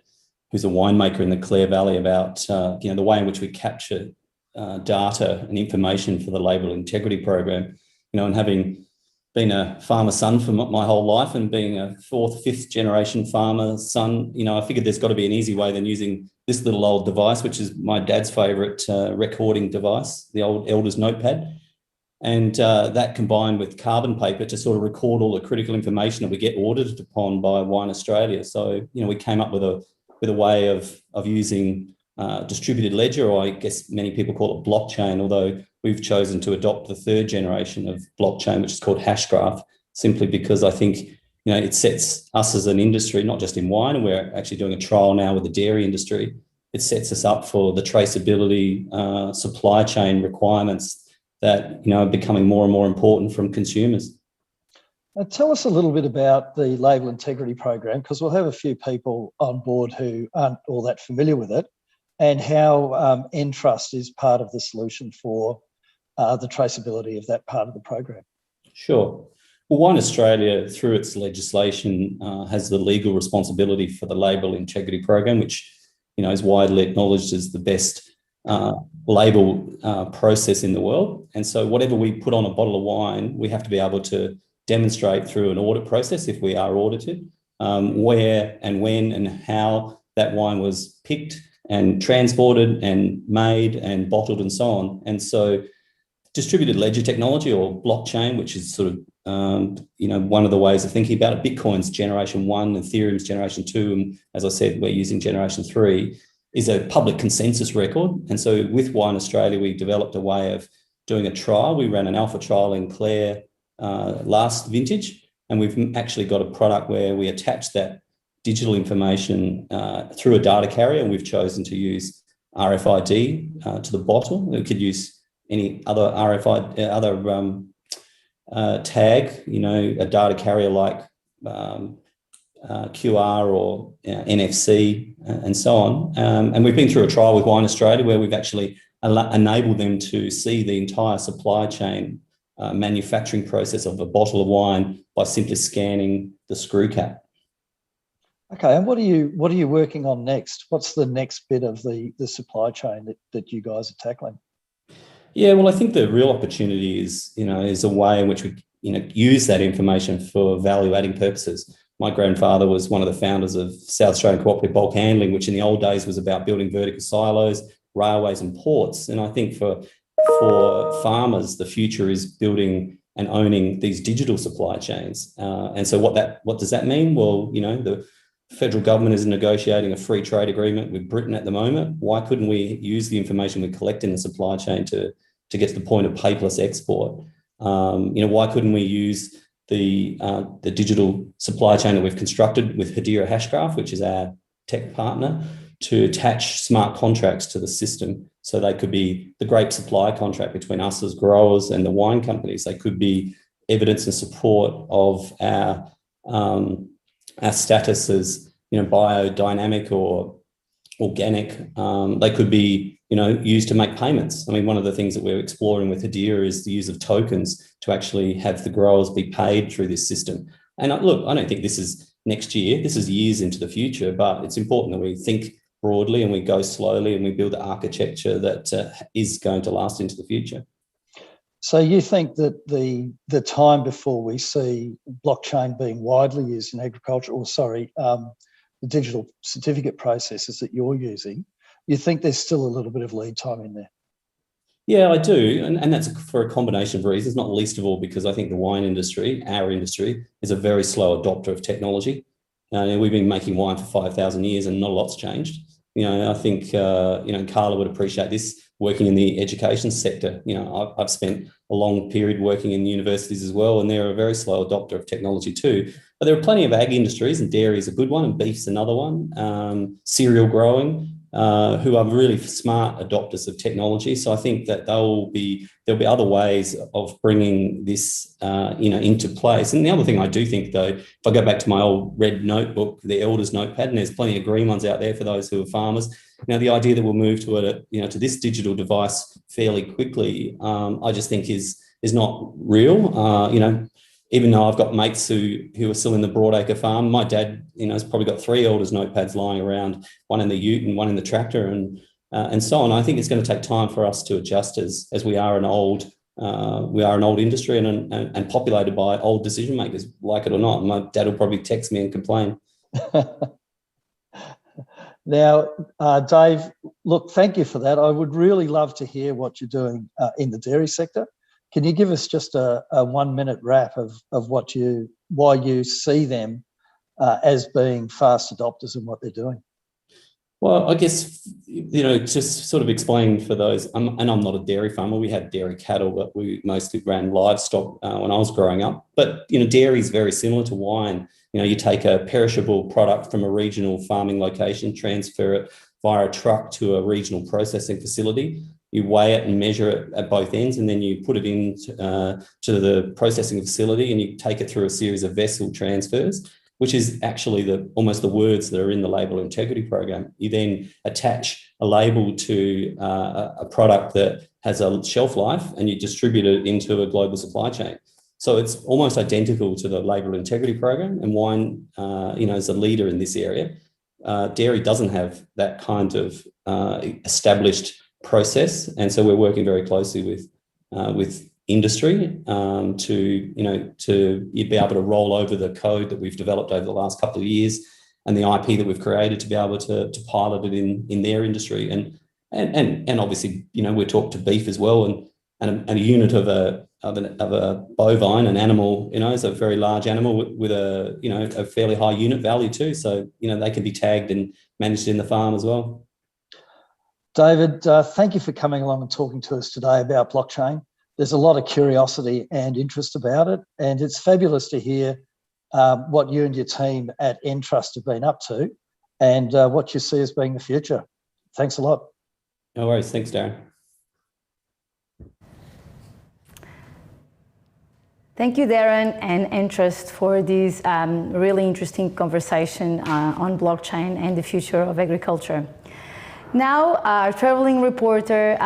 who's a winemaker in the Clare Valley, about the way in which we capture data and information for the label integrity program. And having been a farmer son for my whole life and being a 4th, 5th generation farmer son, I figured there's got to be an easy way than using this little old device, which is my dad's favourite recording device, the old Elder's notepad. And that combined with carbon paper to sort of record all the critical information that we get audited upon by Wine Australia. So, we came up with a way of using distributed ledger, or I guess many people call it blockchain, although we've chosen to adopt the 3rd generation of blockchain, which is called Hashgraph, simply because I think, it sets us as an industry, not just in wine, and we're actually doing a trial now with the dairy industry. It sets us up for the traceability, supply chain requirements that, are becoming more and more important from consumers. Now, tell us a little bit about the label integrity program, because we'll have a few people on board who aren't all that familiar with it, and how Entrust is part of the solution for the traceability of that part of the program. Sure. Well, Wine Australia, through its legislation, has the legal responsibility for the label integrity program, which is widely acknowledged as the best label process in the world. And so whatever we put on a bottle of wine, we have to be able to demonstrate through an audit process, if we are audited, where and when and how that wine was picked and transported and made and bottled and so on. And so distributed ledger technology, or blockchain, which is sort of, one of the ways of thinking about it. Bitcoin's generation 1, Ethereum's generation 2, and as I said, we're using generation 3, is a public consensus record. And so with Wine Australia, we developed a way of doing a trial. We ran an alpha trial in Clare last vintage, and we've actually got a product where we attach that digital information through a data carrier, and we've chosen to use RFID to the bottle. We could use any other RFID, tag, a data carrier like QR or NFC and so on. And we've been through a trial with Wine Australia where we've actually enabled them to see the entire supply chain manufacturing process of a bottle of wine by simply scanning the screw cap. Okay, and what are you working on next? What's the next bit of the supply chain that you guys are tackling? Yeah, well, I think the real opportunity is a way in which we use that information for value-adding purposes. My grandfather was one of the founders of South Australian Cooperative Bulk Handling, which in the old days was about building vertical silos, railways and ports. And I think for for farmers, the future is building and owning these digital supply chains. And so what does that mean? Well, the federal government is negotiating a free trade agreement with Britain at the moment. Why couldn't we use the information we collect in the supply chain to get to the point of paperless export? Why couldn't we use the digital supply chain that we've constructed with Hedera Hashgraph, which is our tech partner, to attach smart contracts to the system? So they could be the grape supply contract between us as growers and the wine companies. They could be evidence and support of our status as biodynamic or organic. They could be used to make payments. I mean, one of the things that we're exploring with Hedera is the use of tokens to actually have the growers be paid through this system. And look, I don't think this is next year. This is years into the future, but it's important that we think broadly and we go slowly and we build the architecture that is going to last into the future. So you think that the time before we see blockchain being widely used in agriculture, the digital certificate processes that you're using, you think there's still a little bit of lead time in there? Yeah, I do. And that's for a combination of reasons, not least of all because I think the wine industry, our industry, is a very slow adopter of technology. We've been making wine for 5,000 years and not a lot's changed. I think, Carla would appreciate this, working in the education sector. I've spent a long period working in universities as well, and they're a very slow adopter of technology too. But there are plenty of ag industries, and dairy is a good one, and beef's another one, cereal growing, who are really smart adopters of technology. So I think that there'll be other ways of bringing this, into place. And the other thing I do think, though, if I go back to my old red notebook, the Elders Notepad, and there's plenty of green ones out there for those who are farmers. The idea that we'll move to this digital device fairly quickly, I just think is not real. Even though I've got mates who are still in the Broadacre farm, my dad, has probably got 3 Elders Notepads lying around, one in the ute and one in the tractor, and so on. I think it's going to take time for us to adjust as we are an old industry and populated by old decision makers, like it or not. My dad will probably text me and complain. Now, Dave, look, thank you for that. I would really love to hear what you're doing in the dairy sector. Can you give us just a 1-minute wrap of why you see them as being fast adopters and what they're doing? Well, I guess, just sort of explain for those, and I'm not a dairy farmer. We had dairy cattle, but we mostly ran livestock when I was growing up. But, dairy is very similar to wine. You take a perishable product from a regional farming location, transfer it via a truck to a regional processing facility. You weigh it and measure it at both ends, and then you put it into to the processing facility, and you take it through a series of vessel transfers, which is actually almost the words that are in the label integrity program. You then attach a label to a product that has a shelf life, and you distribute it into a global supply chain. So it's almost identical to the label integrity program, and wine, is a leader in this area. Dairy doesn't have that kind of established process, and so we're working very closely with industry to be able to roll over the code that we've developed over the last couple of years and the IP that we've created to be able to pilot it in their industry, and obviously we talk to beef as well, and a unit of a bovine, an animal, is a very large animal with a fairly high unit value too. So they can be tagged and managed in the farm as well. David, thank you for coming along and talking to us today about blockchain. There's a lot of curiosity and interest about it, and it's fabulous to hear what you and your team at Entrust have been up to and what you see as being the future. Thanks a lot. No worries. Thanks, Darren. Thank you, Darren and Entrust, for this really interesting conversation on blockchain and the future of agriculture. Now, our traveling reporter,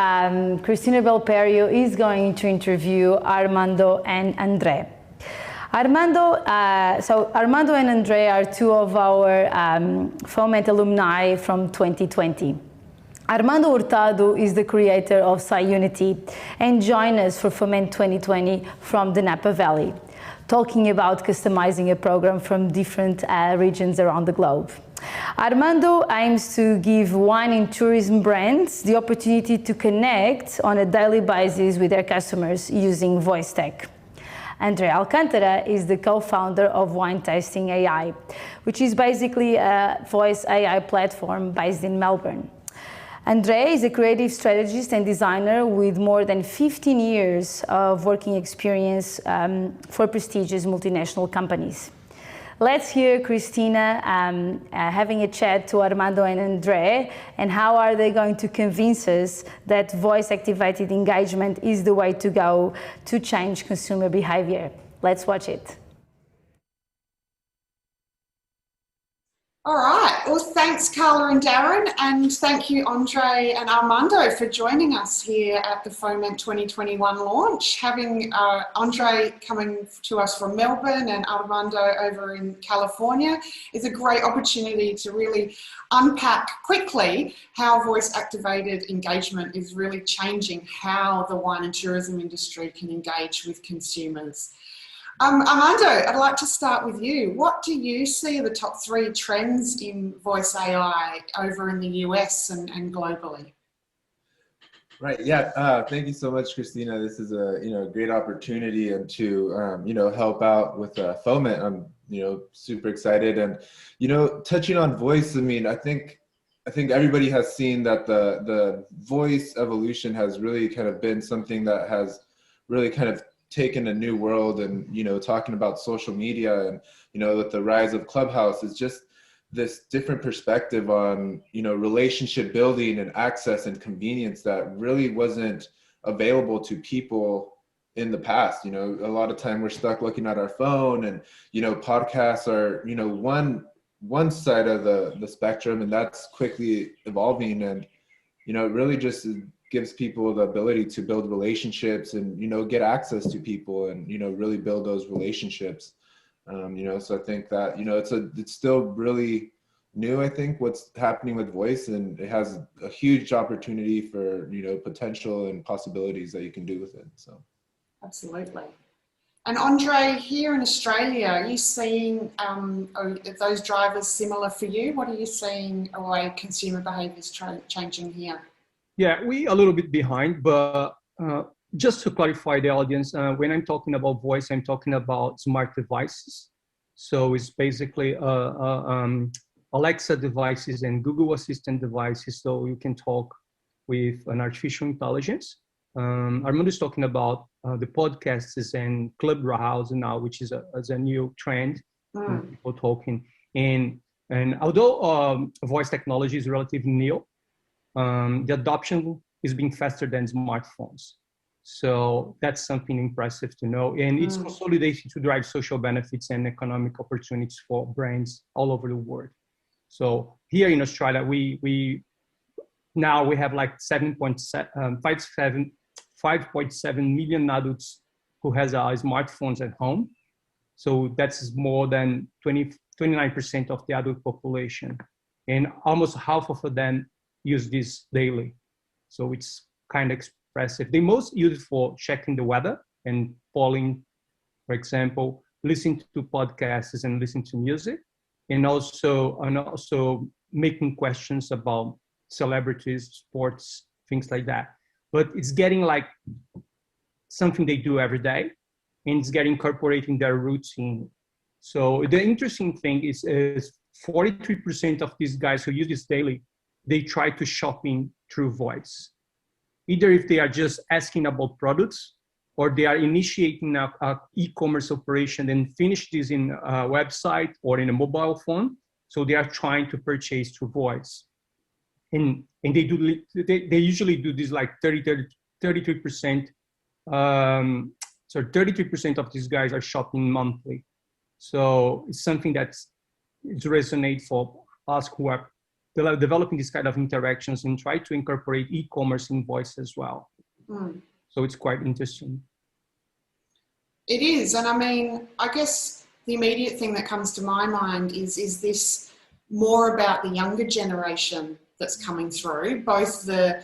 Cristina Belperio, is going to interview Armando and Andre. Armando and Andre are two of our FOMENt alumni from 2020. Armando Hurtado is the creator of SciUnity and joined us for FOMENt 2020 from the Napa Valley, talking about customizing a program from different regions around the globe. Armando aims to give wine and tourism brands the opportunity to connect on a daily basis with their customers using voice tech. Andrea Alcantara is the co-founder of Wine Tasting AI, which is basically a voice AI platform based in Melbourne. Andrea is a creative strategist and designer with more than 15 years of working experience for prestigious multinational companies. Let's hear Christina having a chat to Armando and Andrea, and how are they going to convince us that voice-activated engagement is the way to go to change consumer behavior. Let's watch it. All right. Well, thanks, Carla and Darren, and thank you, Andre and Armando, for joining us here at the FOMENt 2021 launch. Having Andre coming to us from Melbourne and Armando over in California is a great opportunity to really unpack quickly how voice-activated engagement is really changing how the wine and tourism industry can engage with consumers. Armando, I'd like to start with you. What do you see are the top 3 trends in voice AI over in the US and globally? Right. Yeah. Thank you so much, Christina. This is a great opportunity and to help out with FOMENt. I'm super excited and touching on voice. I mean, I think everybody has seen that the voice evolution has really kind of been something that has really kind of taken a new world, and talking about social media and with the rise of Clubhouse, it's just this different perspective on relationship building and access and convenience that really wasn't available to people in the past. A lot of time we're stuck looking at our phone, and podcasts are one side of the spectrum, and that's quickly evolving, and it really just gives people the ability to build relationships and get access to people and really build those relationships. So I think that it's still really new. I think what's happening with voice, and it has a huge opportunity for potential and possibilities that you can do with it. So absolutely. And Andre, here in Australia, are you seeing are those drivers similar for you? What are you seeing the way consumer behaviour is changing here? Yeah, we a little bit behind, but just to clarify the audience, when I'm talking about voice, I'm talking about smart devices. So it's basically Alexa devices and Google Assistant devices, so you can talk with an artificial intelligence. Armando is talking about the podcasts and Clubhouse now, which is a new trend, people talking. And although voice technology is relatively new, the adoption is being faster than smartphones. So that's something impressive to know. And it's consolidating to drive social benefits and economic opportunities for brands all over the world. So here in Australia, we have like 5.7 million adults who has smartphones at home. So that's more than 29% of the adult population. And almost half of them use this daily. So it's kind of expressive. They most use it for checking the weather and polling, for example, listening to podcasts and listening to music, and also making questions about celebrities, sports, things like that. But it's getting like something they do every day, and it's getting incorporated in their routine. So the interesting thing is 43% of these guys who use this daily, they try to shopping through voice. Either if they are just asking about products, or they are initiating a e-commerce operation and finish this in a website or in a mobile phone. So they are trying to purchase through voice. And they usually do this like 33%. 33% of these guys are shopping monthly. So it's something that's resonates for us who are developing this kind of interactions and try to incorporate e-commerce in voice as well. So it's quite interesting. It is. And I mean, I guess the immediate thing that comes to my mind is this more about the younger generation that's coming through, both the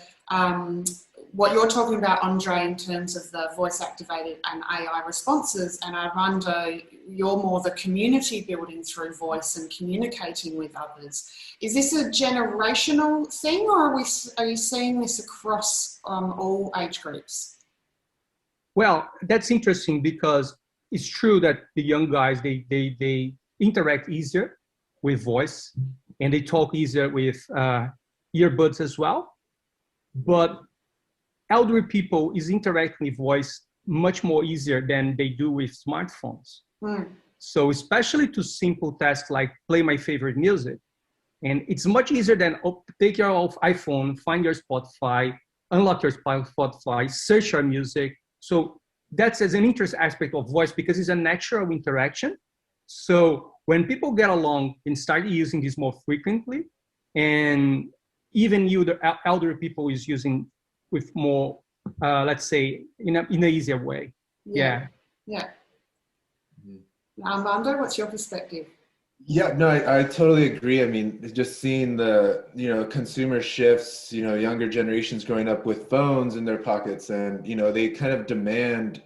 what you're talking about, Andre, in terms of the voice-activated and AI responses, and Armando, you're more the community building through voice and communicating with others. Is this a generational thing, or are you seeing this across all age groups? Well, that's interesting because it's true that the young guys, they interact easier with voice and they talk easier with earbuds as well. But elderly people is interacting with voice much more easier than they do with smartphones. So especially to simple tasks like play my favorite music. And it's much easier than take your iPhone, find your Spotify, unlock your Spotify, search your music. So that's as an interest aspect of voice because it's a natural interaction. So when people get along and start using this more frequently, and even you, the elderly people, is using with more, let's say, in an easier way. Yeah. Armando, what's your perspective? Yeah, no, I totally agree. I mean, just seeing the, consumer shifts, younger generations growing up with phones in their pockets and, they kind of demand,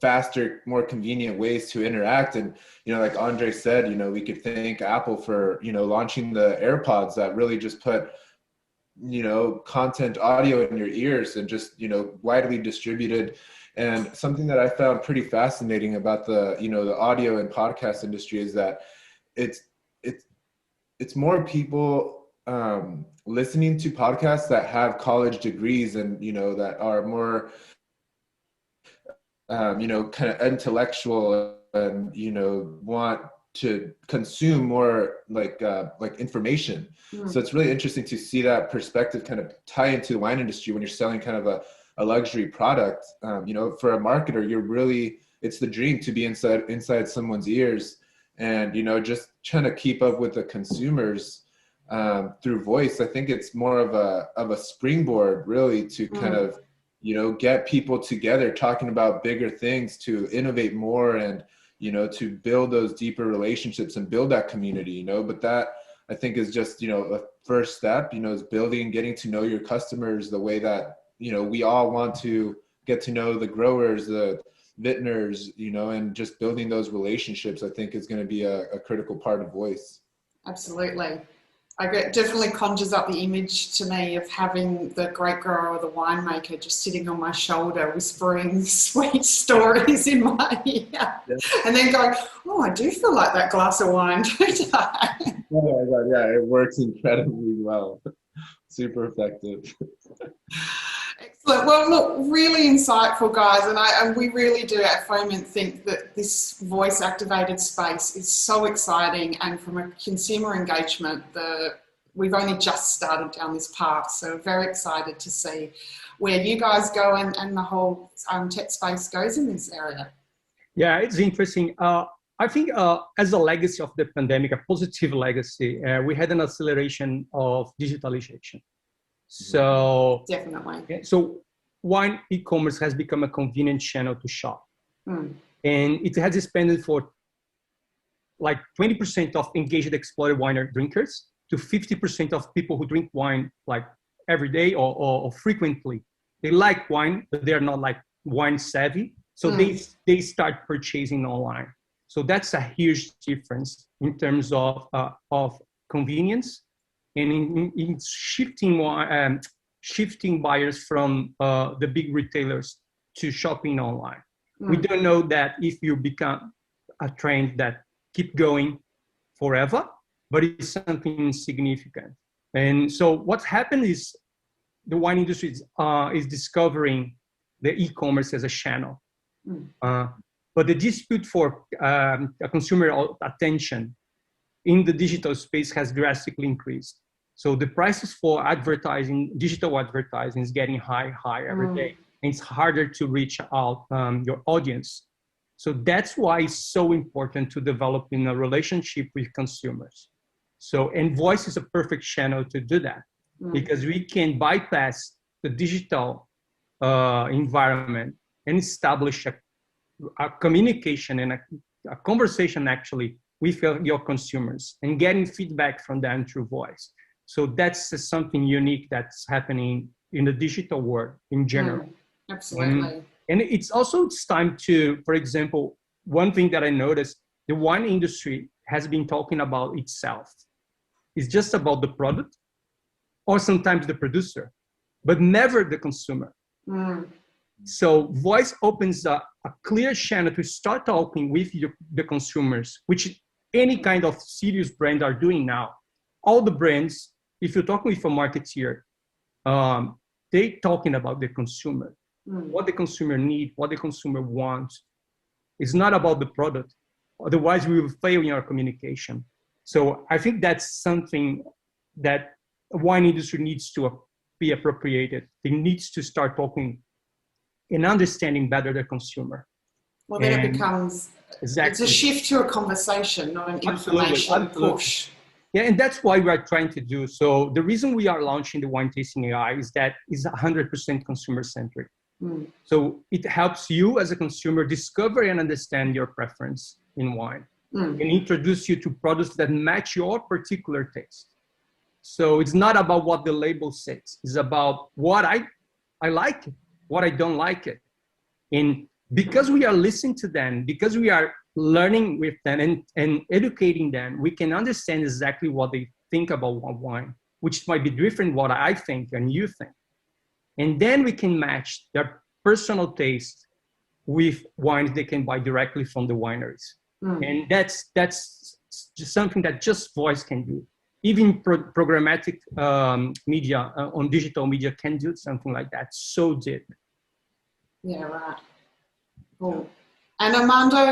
faster, more convenient ways to interact. And, like Andre said, we could thank Apple for, launching the AirPods that really just put, content audio in your ears and just, widely distributed. And something that I found pretty fascinating about the, the audio and podcast industry is that it's more people listening to podcasts that have college degrees and that are more kind of intellectual and want to consume more like information. So it's really interesting to see that perspective kind of tie into the wine industry when you're selling kind of a luxury product. For a marketer, it's the dream to be inside someone's ears. And, just trying to keep up with the consumers through voice. I think it's more of a springboard really to kind of, get people together talking about bigger things, to innovate more and, to build those deeper relationships and build that community, but that I think is just, a first step, is building, getting to know your customers the way that, we all want to get to know the growers, the vintners, and just building those relationships, I think is going to be a critical part of voice. Absolutely. It definitely conjures up the image to me of having the grape grower or the winemaker just sitting on my shoulder, whispering sweet stories in my ear, and then going, oh, I do feel like that glass of wine, don't I? Oh my God, yeah, it works incredibly well. Super effective. Excellent. Well, look, really insightful, guys, and we really do at FOMENt think that this voice-activated space is so exciting, and from a consumer engagement, we've only just started down this path, so very excited to see where you guys go and the whole tech space goes in this area. Yeah, it's interesting. I think as a legacy of the pandemic, a positive legacy, we had an acceleration of digitalization. So definitely. So wine e-commerce has become a convenient channel to shop. And it has expanded for like 20% of engaged explorer wine drinkers to 50% of people who drink wine like every day or frequently. They like wine, but they're not like wine savvy. So they start purchasing online. So that's a huge difference in terms of convenience and in shifting buyers from the big retailers to shopping online. We don't know that if you become a trend that keep going forever, but it's something significant. And so what's happened is the wine industry is discovering the e-commerce as a channel. But the dispute for consumer attention in the digital space has drastically increased. So the prices for advertising, digital advertising, is getting higher every day. And it's harder to reach out your audience. So that's why it's so important to develop in a relationship with consumers. So, and voice is a perfect channel to do that because we can bypass the digital environment and establish a communication and a conversation actually with your consumers and getting feedback from them through voice. So that's something unique that's happening in the digital world in general. Absolutely. And it's time to, for example, one thing that I noticed, the wine industry has been talking about itself. It's just about the product or sometimes the producer, but never the consumer. So voice opens a clear channel to start talking with the consumers, which any kind of serious brand are doing now. All the brands, if you're talking with a marketeer, they talking about the consumer, what the consumer need, what the consumer wants. It's not about the product. Otherwise, we will fail in our communication. So I think that's something that the wine industry needs to be appropriated. It needs to start talking and understanding better the consumer. Well, then it becomes, it's a shift to a conversation, not an information push. Yeah, and that's why we are trying to do. So the reason we are launching the Wine Tasting AI is that it's 100% consumer-centric. So it helps you as a consumer discover and understand your preference in wine and introduce you to products that match your particular taste. So it's not about what the label says. It's about what I like it, what I don't like it. And because we are listening to them, because we are learning with them and educating them, we can understand exactly what they think about wine, which might be different what I think and you think. And then we can match their personal taste with wines they can buy directly from the wineries. And that's just something that just voice can do. Even programmatic media on digital media can do something like that so deep. Yeah, right. Cool. And Armando,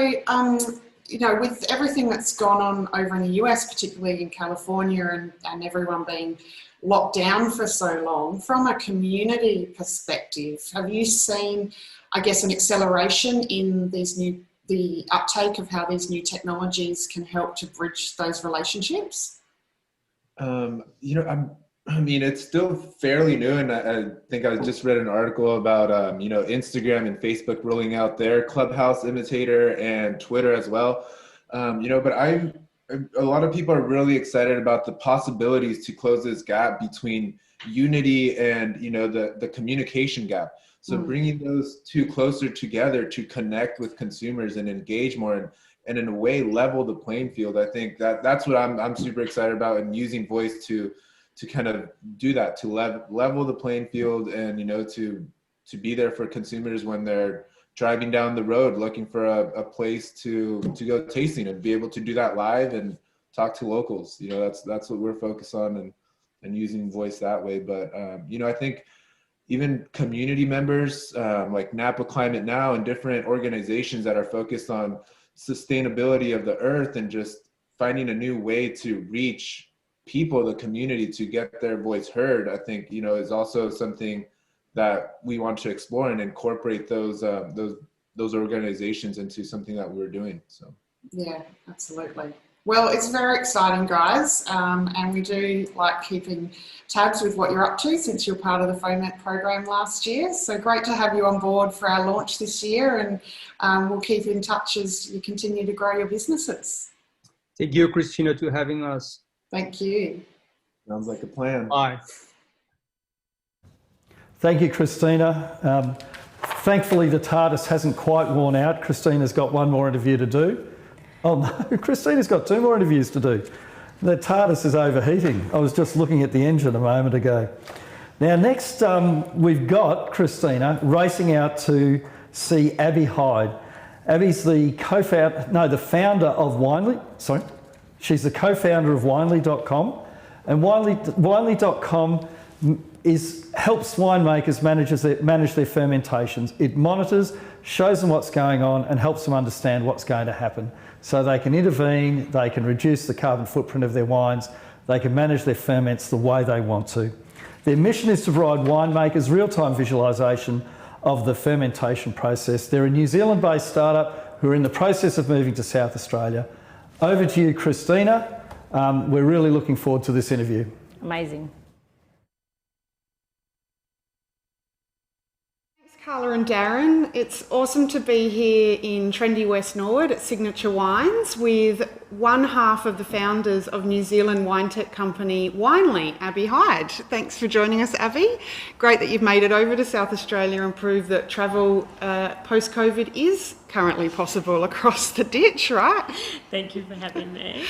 you know, with everything that's gone on over in the US, particularly in California and everyone being locked down for so long, from a community perspective, have you seen, I guess, an acceleration in the uptake of how these new technologies can help to bridge those relationships? You know, I mean, it's still fairly new, and I think I just read an article about, you know, Instagram and Facebook rolling out their Clubhouse imitator and Twitter as well. You know, but a lot of people are really excited about the possibilities to close this gap between unity and, you know, the communication gap. So bringing those two closer together to connect with consumers and engage more and in a way level the playing field. I think that's what I'm super excited about, and using voice to kind of do that, to level the playing field, and, you know, to be there for consumers when they're driving down the road looking for a place to go tasting, and be able to do that live and talk to locals. You know, that's what we're focused on, and using voice that way. But you know, I think even community members like Napa Climate Now and different organizations that are focused on sustainability of the earth and just finding a new way to reach people, the community, to get their voice heard, I think, you know, is also something that we want to explore and incorporate those organizations into something that we're doing. So yeah, absolutely. Well, it's very exciting, guys, and we do like keeping tabs with what you're up to since you're part of the FOMENt program last year. So great to have you on board for our launch this year, and we'll keep in touch as you continue to grow your businesses. Thank you, Christina, to having us. Thank you. Sounds like a plan. Bye. Thank you, Christina. Thankfully, the TARDIS hasn't quite worn out. Christina's got one more interview to do. Oh no, Christina's got 2 more interviews to do. The TARDIS is overheating. I was just looking at the engine a moment ago. Now next, we've got Christina racing out to see Abby Hyde. Abby's the founder of Winely. Sorry, she's the co-founder of Winely.com, and Winely.com helps winemakers manage their fermentations. It monitors, shows them what's going on, and helps them understand what's going to happen. So they can intervene, they can reduce the carbon footprint of their wines, they can manage their ferments the way they want to. Their mission is to provide winemakers real-time visualisation of the fermentation process. They're a New Zealand-based startup who are in the process of moving to South Australia. Over to you, Christina. We're really looking forward to this interview. Amazing. Carla and Darren, it's awesome to be here in trendy West Norwood at Signature Wines with one half of the founders of New Zealand wine tech company Winely, Abby Hyde. Thanks for joining us, Abby. Great that you've made it over to South Australia and proved that travel post-COVID is currently possible across the ditch, right? Thank you for having me.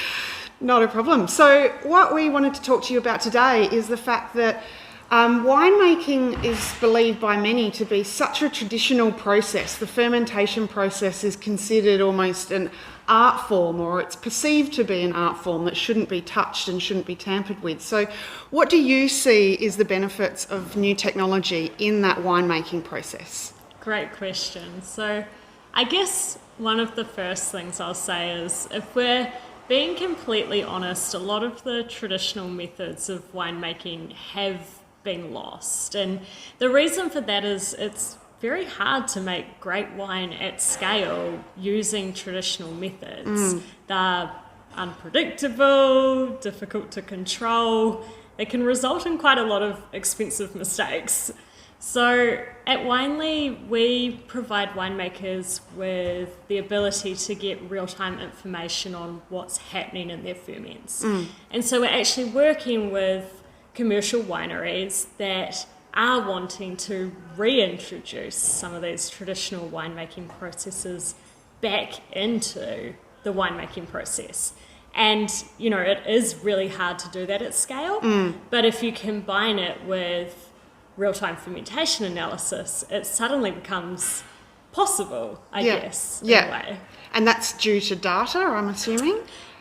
Not a problem. So what we wanted to talk to you about today is the fact that winemaking is believed by many to be such a traditional process. The fermentation process is considered almost an art form, or it's perceived to be an art form that shouldn't be touched and shouldn't be tampered with. So what do you see is the benefits of new technology in that winemaking process? Great question. So I guess one of the first things I'll say is, if we're being completely honest, a lot of the traditional methods of winemaking have been lost. And the reason for that is it's very hard to make great wine at scale using traditional methods. They're unpredictable, difficult to control. They can result in quite a lot of expensive mistakes. So at Winely, we provide winemakers with the ability to get real-time information on what's happening in their ferments. And so we're actually working with commercial wineries that are wanting to reintroduce some of these traditional winemaking processes back into the winemaking process. And, you know, it is really hard to do that at scale, but if you combine it with real-time fermentation analysis, it suddenly becomes possible, I guess, in a way. And that's due to data, I'm assuming?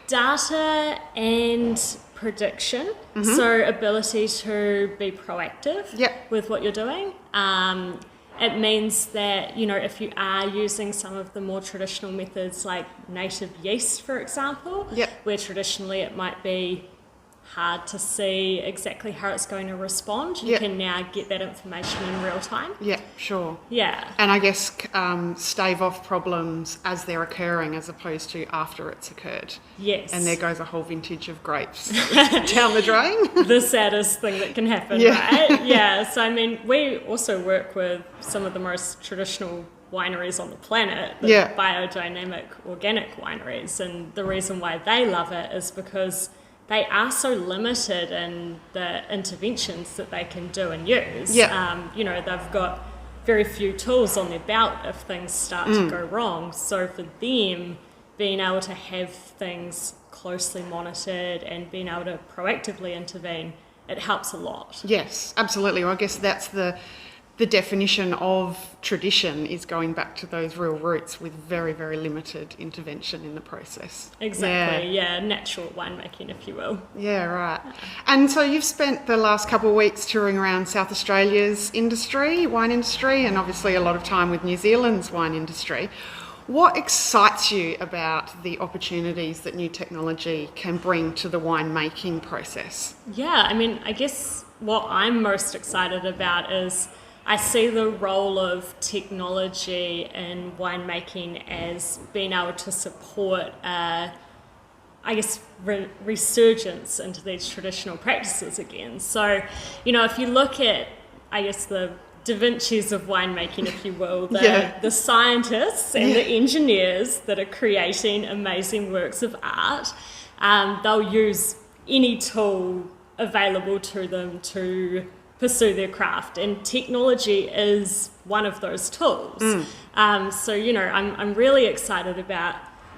Data and prediction, so ability to be proactive with what you're doing. It means that, you know, if you are using some of the more traditional methods like native yeast, for example, where traditionally it might be hard to see exactly how it's going to respond, you can now get that information in real time. Yeah, sure. Yeah. And I guess stave off problems as they're occurring as opposed to after it's occurred. Yes. And there goes a whole vintage of grapes down the drain. The saddest thing that can happen, right? Yeah. So, I mean, we also work with some of the most traditional wineries on the planet, the biodynamic organic wineries. And the reason why they love it is because they are so limited in the interventions that they can do and use. You know, they've got very few tools on their belt if things start to go wrong. So for them, being able to have things closely monitored and being able to proactively intervene, it helps a lot. Yes, absolutely. Well, I guess that's the definition of tradition, is going back to those real roots with very, very limited intervention in the process. Exactly, yeah, natural winemaking, if you will. Yeah, right. And so you've spent the last couple of weeks touring around South Australia's wine industry, and obviously a lot of time with New Zealand's wine industry. What excites you about the opportunities that new technology can bring to the winemaking process? Yeah, I mean, I guess what I'm most excited about is I see the role of technology in winemaking as being able to support, resurgence into these traditional practices again. So, you know, if you look at, I guess, the Da Vinci's of winemaking, if you will, the scientists and the engineers that are creating amazing works of art, they'll use any tool available to them to pursue their craft, and technology is one of those tools. So, you know, I'm really excited about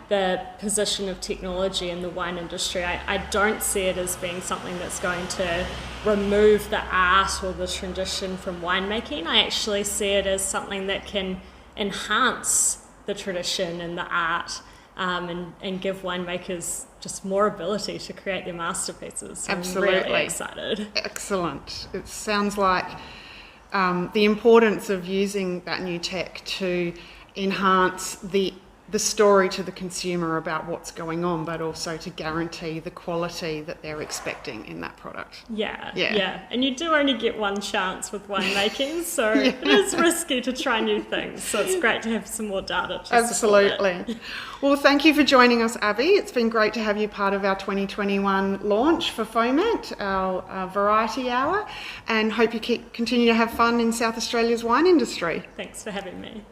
the position of technology in the wine industry. I don't see it as being something that's going to remove the art or the tradition from winemaking. I actually see it as something that can enhance the tradition and the art, and give winemakers just more ability to create their masterpieces. Absolutely. I'm really excited. Excellent. It sounds like the importance of using that new tech to enhance the the story to the consumer about what's going on, but also to guarantee the quality that they're expecting in that product. Yeah. And you do only get one chance with winemaking, so it is risky to try new things. So it's great to have some more data to Absolutely. support it. Well, thank you for joining us, Abby. It's been great to have you part of our 2021 launch for FOMENt, our variety hour, and hope you continue to have fun in South Australia's wine industry. Thanks for having me.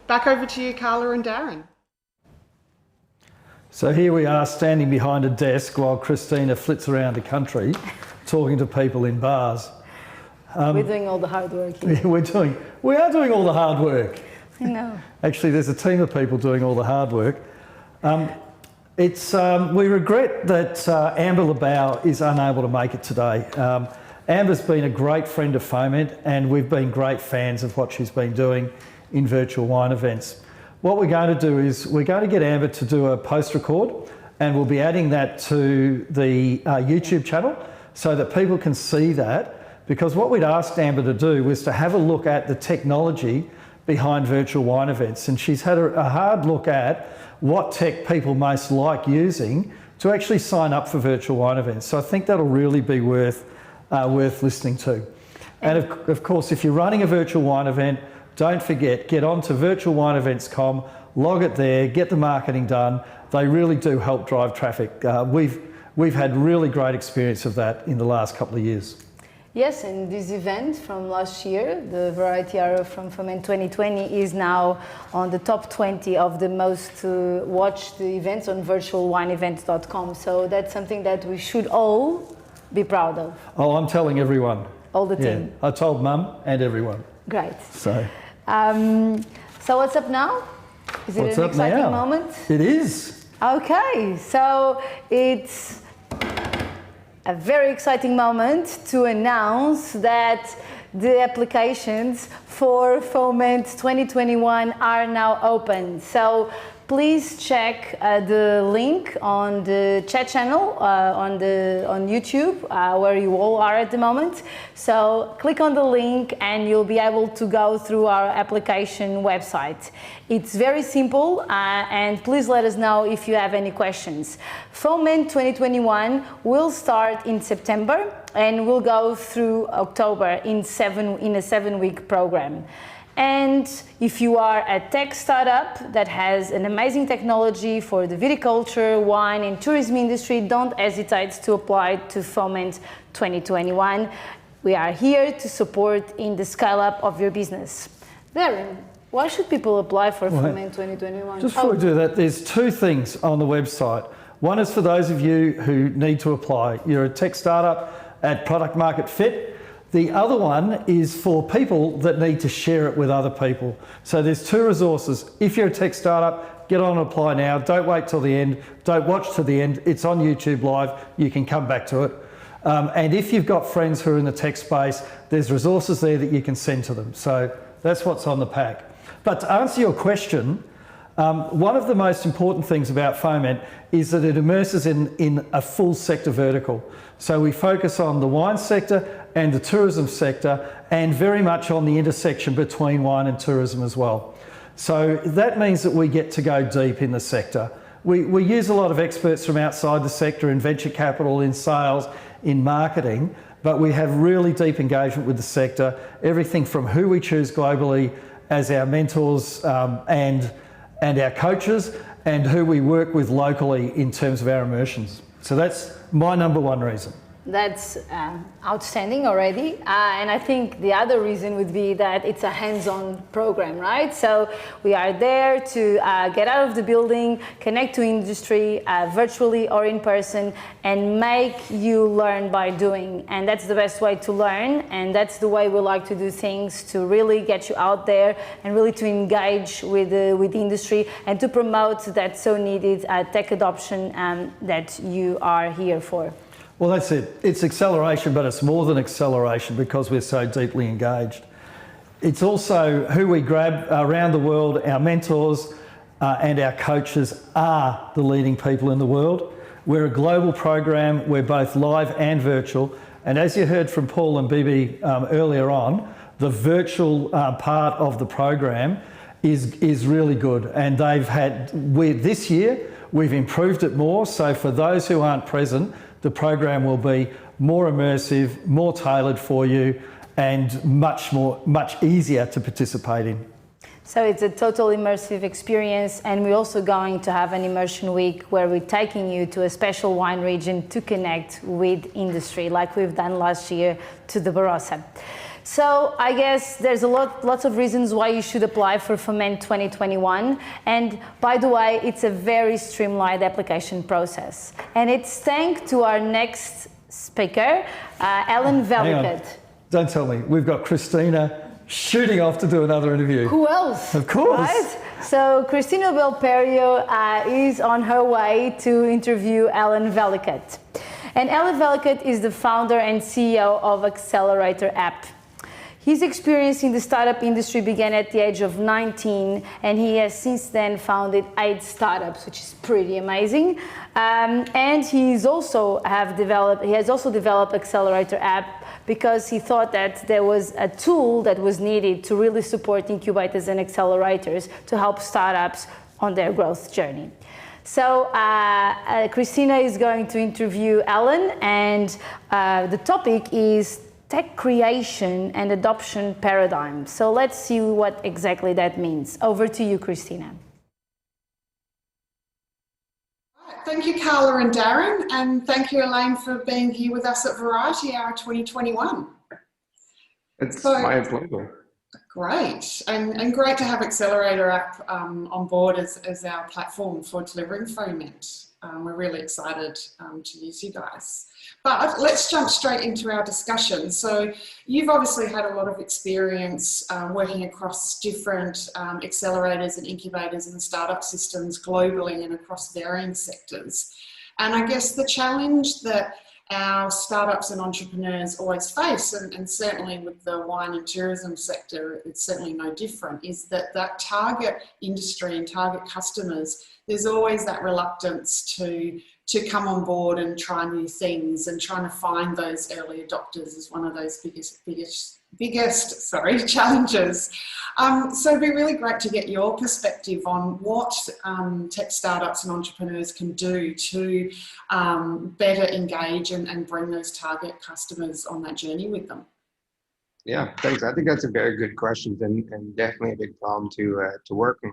Back over to you, Carla and Darren. So here we are standing behind a desk while Christina flits around the country talking to people in bars. We're doing all the hard work here. We are doing all the hard work. I know. Actually, there's a team of people doing all the hard work. We regret that Amber Labau is unable to make it today. Amber's been a great friend of FOMENt, and we've been great fans of what she's been doing in virtual wine events. What we're going to do is we're going to get Amber to do a post record, and we'll be adding that to the YouTube channel so that people can see that, because what we'd asked Amber to do was to have a look at the technology behind virtual wine events, and she's had a hard look at what tech people most like using to actually sign up for virtual wine events. So I think that'll really be worth listening to. And of course, if you're running a virtual wine event, don't forget, get on to virtualwineevents.com, log it there, get the marketing done. They really do help drive traffic. We've had really great experience of that in the last couple of years. Yes, and this event from last year, the Variety Hour from FOMENt 2020, is now on the top 20 of the most watched events on virtualwineevents.com. So that's something that we should all be proud of. Oh, I'm telling everyone. All the team. I told Mum and everyone. Great. So what's up now? Is it an exciting moment? It is. Okay, so it's a very exciting moment to announce that the applications for FOMENt 2021 are now open. So please check the link on the chat channel on YouTube where you all are at the moment. So click on the link and you'll be able to go through our application website. It's very simple and please let us know if you have any questions. FOMENt 2021 will start in September and will go through October in a 7-week program. And if you are a tech startup that has an amazing technology for the viticulture, wine and tourism industry, don't hesitate to apply to FOMENt 2021. We are here to support in the scale up of your business. Darren, why should people apply for FOMENt 2021? Just before we do that, there's two things on the website. One is for those of you who need to apply. You're a tech startup at product market fit. The other one is for people that need to share it with other people. So there's two resources. If you're a tech startup, get on and apply now. Don't wait till the end. Don't watch to the end. It's on YouTube Live. You can come back to it. And if you've got friends who are in the tech space, there's resources there that you can send to them. So that's what's on the pack. But to answer your question, one of the most important things about FOMENt is that it immerses in a full sector vertical. So we focus on the wine sector and the tourism sector, and very much on the intersection between wine and tourism as well. So that means that we get to go deep in the sector. We use a lot of experts from outside the sector in venture capital, in sales, in marketing, but we have really deep engagement with the sector, everything from who we choose globally as our mentors and our coaches, and who we work with locally in terms of our immersions. So that's my number one reason. That's outstanding already. And I think the other reason would be that it's a hands-on program, right? So we are there to get out of the building, connect to industry, virtually or in person, and make you learn by doing. And that's the best way to learn. And that's the way we like to do things, to really get you out there and really to engage with the industry and to promote that so needed tech adoption that you are here for. Well, that's it. It's acceleration, but it's more than acceleration because we're so deeply engaged. It's also who we grab around the world. Our mentors and our coaches are the leading people in the world. We're a global program. We're both live and virtual. And as you heard from Paul and Bibi earlier on, the virtual part of the program is really good. And this year, we've improved it more. So for those who aren't present, the program will be more immersive, more tailored for you, and much easier to participate in. So it's a total immersive experience, and we're also going to have an immersion week where we're taking you to a special wine region to connect with industry, like we've done last year to the Barossa. So I guess there's lots of reasons why you should apply for FOMENt 2021. And by the way, it's a very streamlined application process. And it's thanks to our next speaker, Ellen Vellicut. Don't tell me. We've got Christina shooting off to do another interview. Who else? Of course. Right? So Christina Belperio is on her way to interview Ellen Vellicut. And Ellen Vellicut is the founder and CEO of Accelerator App. His experience in the startup industry began at the age of 19, and he has since then founded 8 startups, which is pretty amazing. And he has also developed Accelerator App because he thought that there was a tool that was needed to really support incubators and accelerators to help startups on their growth journey. So Christina is going to interview Ellen, and the topic is tech creation and adoption paradigm. So let's see what exactly that means. Over to you, Christina. Thank you, Carla and Darren, and thank you, Elaine, for being here with us at Variety Hour 2021. It's my pleasure. Great, and great to have Accelerator App on board as our platform for delivering FOMENt. We're really excited to use you guys. But let's jump straight into our discussion. So you've obviously had a lot of experience working across different accelerators and incubators and startup systems globally and across varying sectors. And I guess the challenge that our startups and entrepreneurs always face, and certainly with the wine and tourism sector, it's certainly no different, is that target industry and target customers, there's always that reluctance to come on board and try new things, and trying to find those early adopters is one of those biggest challenges. So it'd be really great to get your perspective on what tech startups and entrepreneurs can do to better engage and bring those target customers on that journey with them. Yeah, thanks. I think that's a very good question, and definitely a big problem to work on.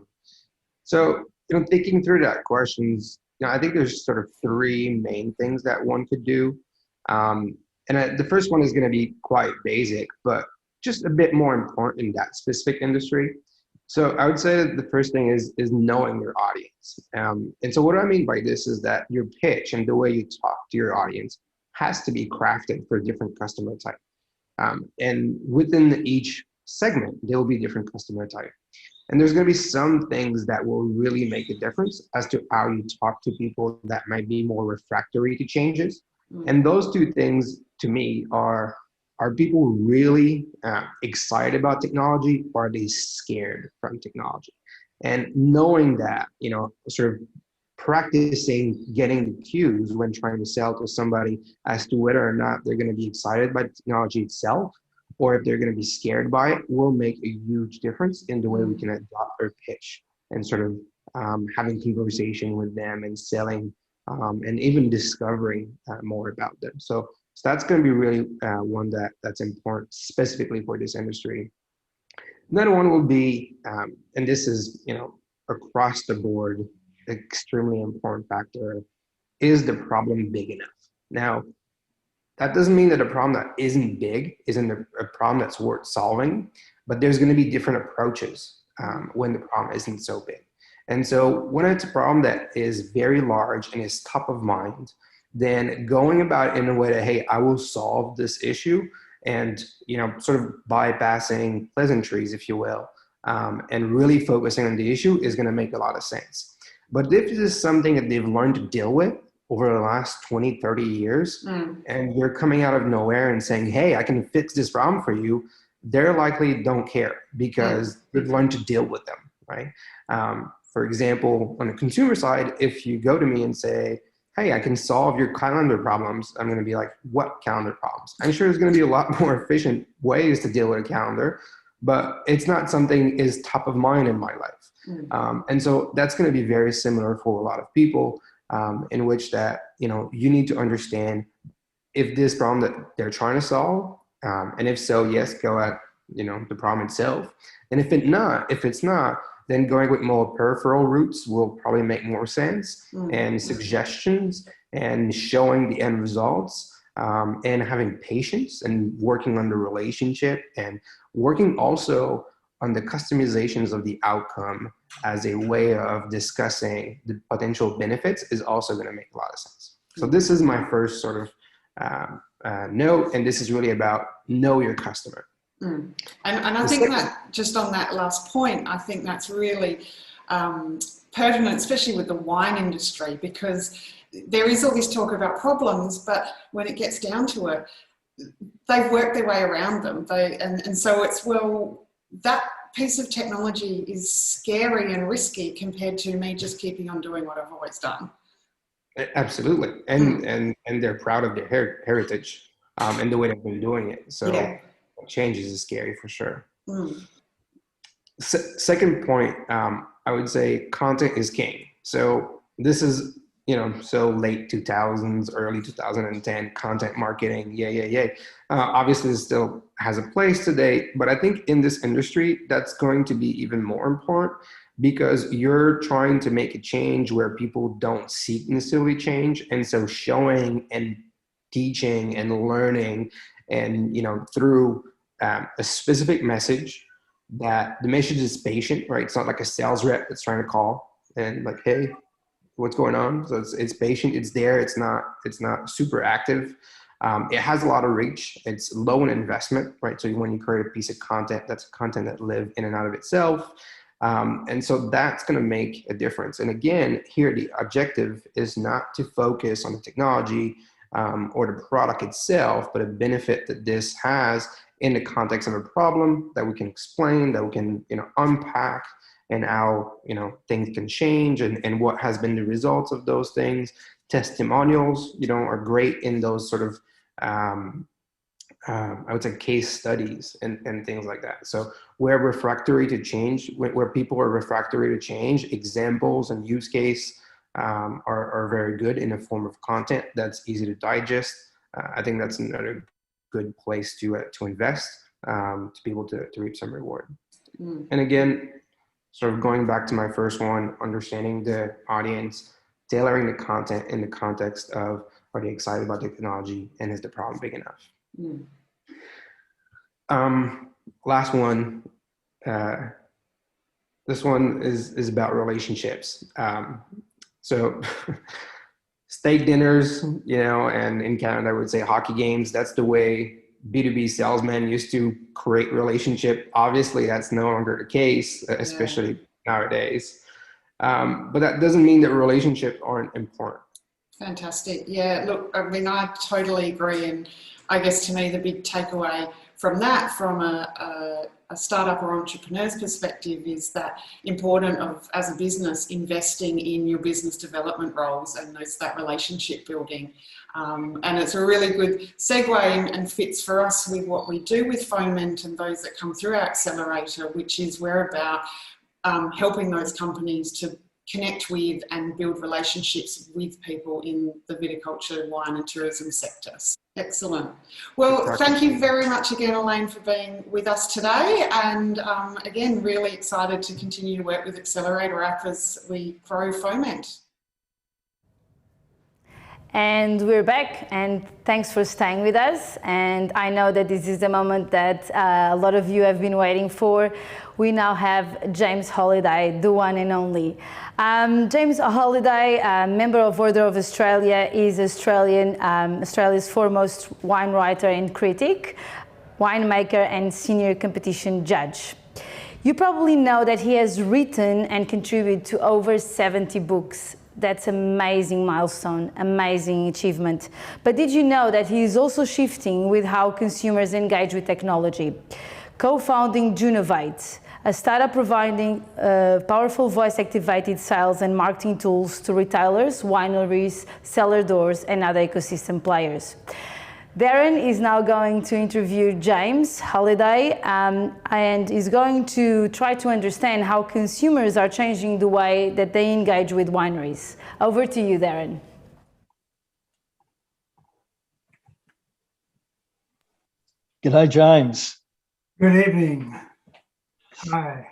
So, thinking through that questions, I think there's sort of 3 main things that one could do. And the first one is going to be quite basic, but just a bit more important in that specific industry. So I would say the first thing is knowing your audience. And so what I mean by this is that your pitch and the way you talk to your audience has to be crafted for a different customer type. And within each segment, there will be different customer type. And there's going to be some things that will really make a difference as to how you talk to people that might be more refractory to changes. And those 2 things to me are people really excited about technology, or are they scared from technology? And knowing that, sort of practicing getting the cues when trying to sell to somebody as to whether or not they're going to be excited by the technology itself, or if they're going to be scared by it, will make a huge difference in the way we can adopt our pitch and sort of having conversation with them and selling and even discovering more about them. So that's going to be really one that's important specifically for this industry. Another one will be, and this is, across the board, extremely important factor, is the problem big enough? Now, that doesn't mean that a problem that isn't big isn't a problem that's worth solving, but there's going to be different approaches when the problem isn't so big. And so when it's a problem that is very large and is top of mind, then going about it in a way that, hey, I will solve this issue, and sort of bypassing pleasantries, if you will, and really focusing on the issue is going to make a lot of sense. But if this is something that they've learned to deal with over the last 20, 30 years, and you're coming out of nowhere and saying, hey, I can fix this problem for you, they're likely don't care because they've learned to deal with them, right? For example, on the consumer side, if you go to me and say, hey, I can solve your calendar problems, I'm going to be like, what calendar problems? I'm sure there's going to be a lot more efficient ways to deal with a calendar, but it's not something is top of mind in my life. And so that's going to be very similar for a lot of people, in which that, you need to understand if this problem that they're trying to solve, and if so, yes, go at, the problem itself. And if it's not, then going with more peripheral routes will probably make more sense, and suggestions and showing the end results, and having patience and working on the relationship and working also on the customizations of the outcome as a way of discussing the potential benefits is also going to make a lot of sense. So this is my first sort of note, and this is really about know your customer. And I think that just on that last point, I think that's really pertinent, especially with the wine industry, because there is all this talk about problems, but when it gets down to it, they've worked their way around them. And so it's, well, that piece of technology is scary and risky compared to me just keeping on doing what I've always done. Absolutely. And they're proud of their heritage and the way they've been doing it. So changes is scary for sure. Second point, I would say content is king. So this is, so late 2000s, early 2010, content marketing, obviously it still has a place today, but I think in this industry, that's going to be even more important because you're trying to make a change where people don't seek necessarily change. And so showing and teaching and learning and, through a specific message, that the message is patient, right? It's not like a sales rep that's trying to call and like, hey, what's going on? So it's patient, it's there, it's not super active. It has a lot of reach. It's low in investment, right? So when you create a piece of content, that's content that lives in and out of itself. And so that's going to make a difference. And again, here the objective is not to focus on the technology or the product itself, but a benefit that this has in the context of a problem that we can explain, that we can unpack, and how things can change and what has been the results of those things. Testimonials, are great in those sort of I would say case studies and things like that. So where refractory to change, where people are refractory to change, examples and use case are very good in a form of content that's easy to digest. I think that's another good place to invest to be able to reap some reward. And again, sort of going back to my first one, understanding the audience, tailoring the content in the context of, are they excited about technology and is the problem big enough? Last one, this one is about relationships. So steak dinners, and in Canada I would say hockey games, that's the way B2B salesmen used to create relationship. Obviously that's no longer the case, especially nowadays. But that doesn't mean that relationships aren't important. Fantastic. Yeah, look, I mean, I totally agree. And I guess to me, the big takeaway from that, from a startup or entrepreneur's perspective, is that important of, as a business, investing in your business development roles and that relationship building. And it's a really good segue and fits for us with what we do with FOMENt and those that come through our accelerator, which is we're about helping those companies to connect with and build relationships with people in the viticulture, wine and tourism sectors. Excellent. Well, thank you very much again, Elaine, for being with us today. And again, really excited to continue to work with Accelerator App as we grow FOMENt. And we're back, and thanks for staying with us. And I know that this is the moment that a lot of you have been waiting for. We now have James Holliday, the one and only. James Holliday, member of Order of Australia, is Australia's foremost wine writer and critic, winemaker and senior competition judge. You probably know that he has written and contributed to over 70 books. That's an amazing milestone, amazing achievement. But did you know that he is also shifting with how consumers engage with technology? Co-founding Junovate, a startup providing powerful voice-activated sales and marketing tools to retailers, wineries, cellar doors, and other ecosystem players. Darren is now going to interview James Halliday and is going to try to understand how consumers are changing the way that they engage with wineries. Over to you, Darren. G'day, James. Good evening. Hi.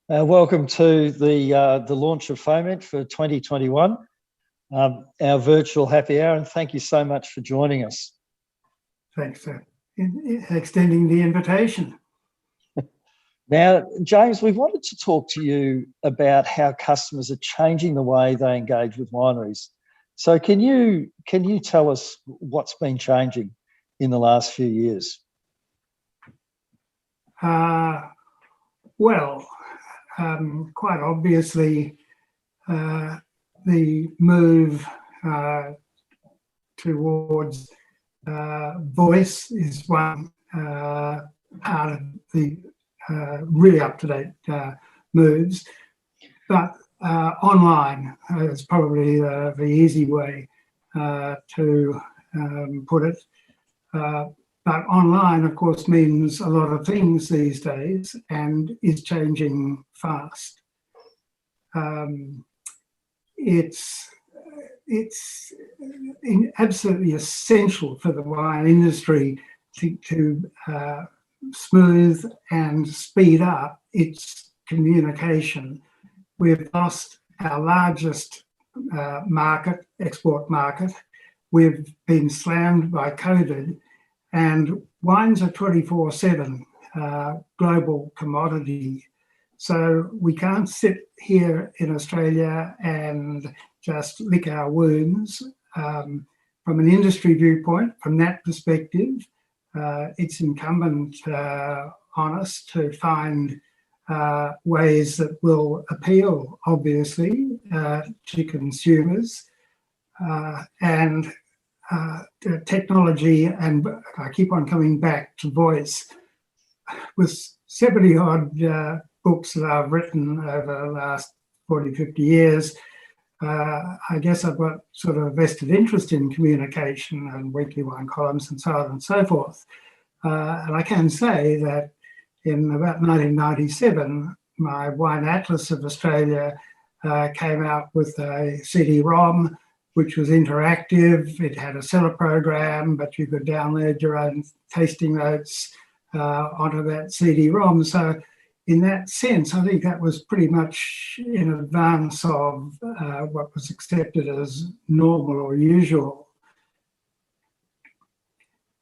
Welcome to the launch of FOMENt for 2021, our virtual happy hour, and thank you so much for joining us. Thanks for extending the invitation. Now, James, we wanted to talk to you about how customers are changing the way they engage with wineries. So can you tell us what's been changing in the last few years? Well, quite obviously, the move towards voice is one part of the really up-to-date moves, but online is probably the easy way to put it. But online, of course, means a lot of things these days and is changing fast. It's absolutely essential for the wine industry to smooth and speed up its communication. We've lost our largest export market. We've been slammed by COVID, and wines are 24/7 global commodity. So we can't sit here in Australia and just lick our wounds. From an industry viewpoint, from that perspective, it's incumbent on us to find ways that will appeal, obviously, to consumers. And technology, and I keep on coming back to voice. With 70 odd books that I've written over the last 40, 50 years, I guess I've got sort of a vested interest in communication and weekly wine columns and so on and so forth. And I can say that in about 1997, my Wine Atlas of Australia came out with a CD-ROM, which was interactive. It had a cellar program, but you could download your own tasting notes onto that CD-ROM. So in that sense, I think that was pretty much in advance of what was accepted as normal or usual.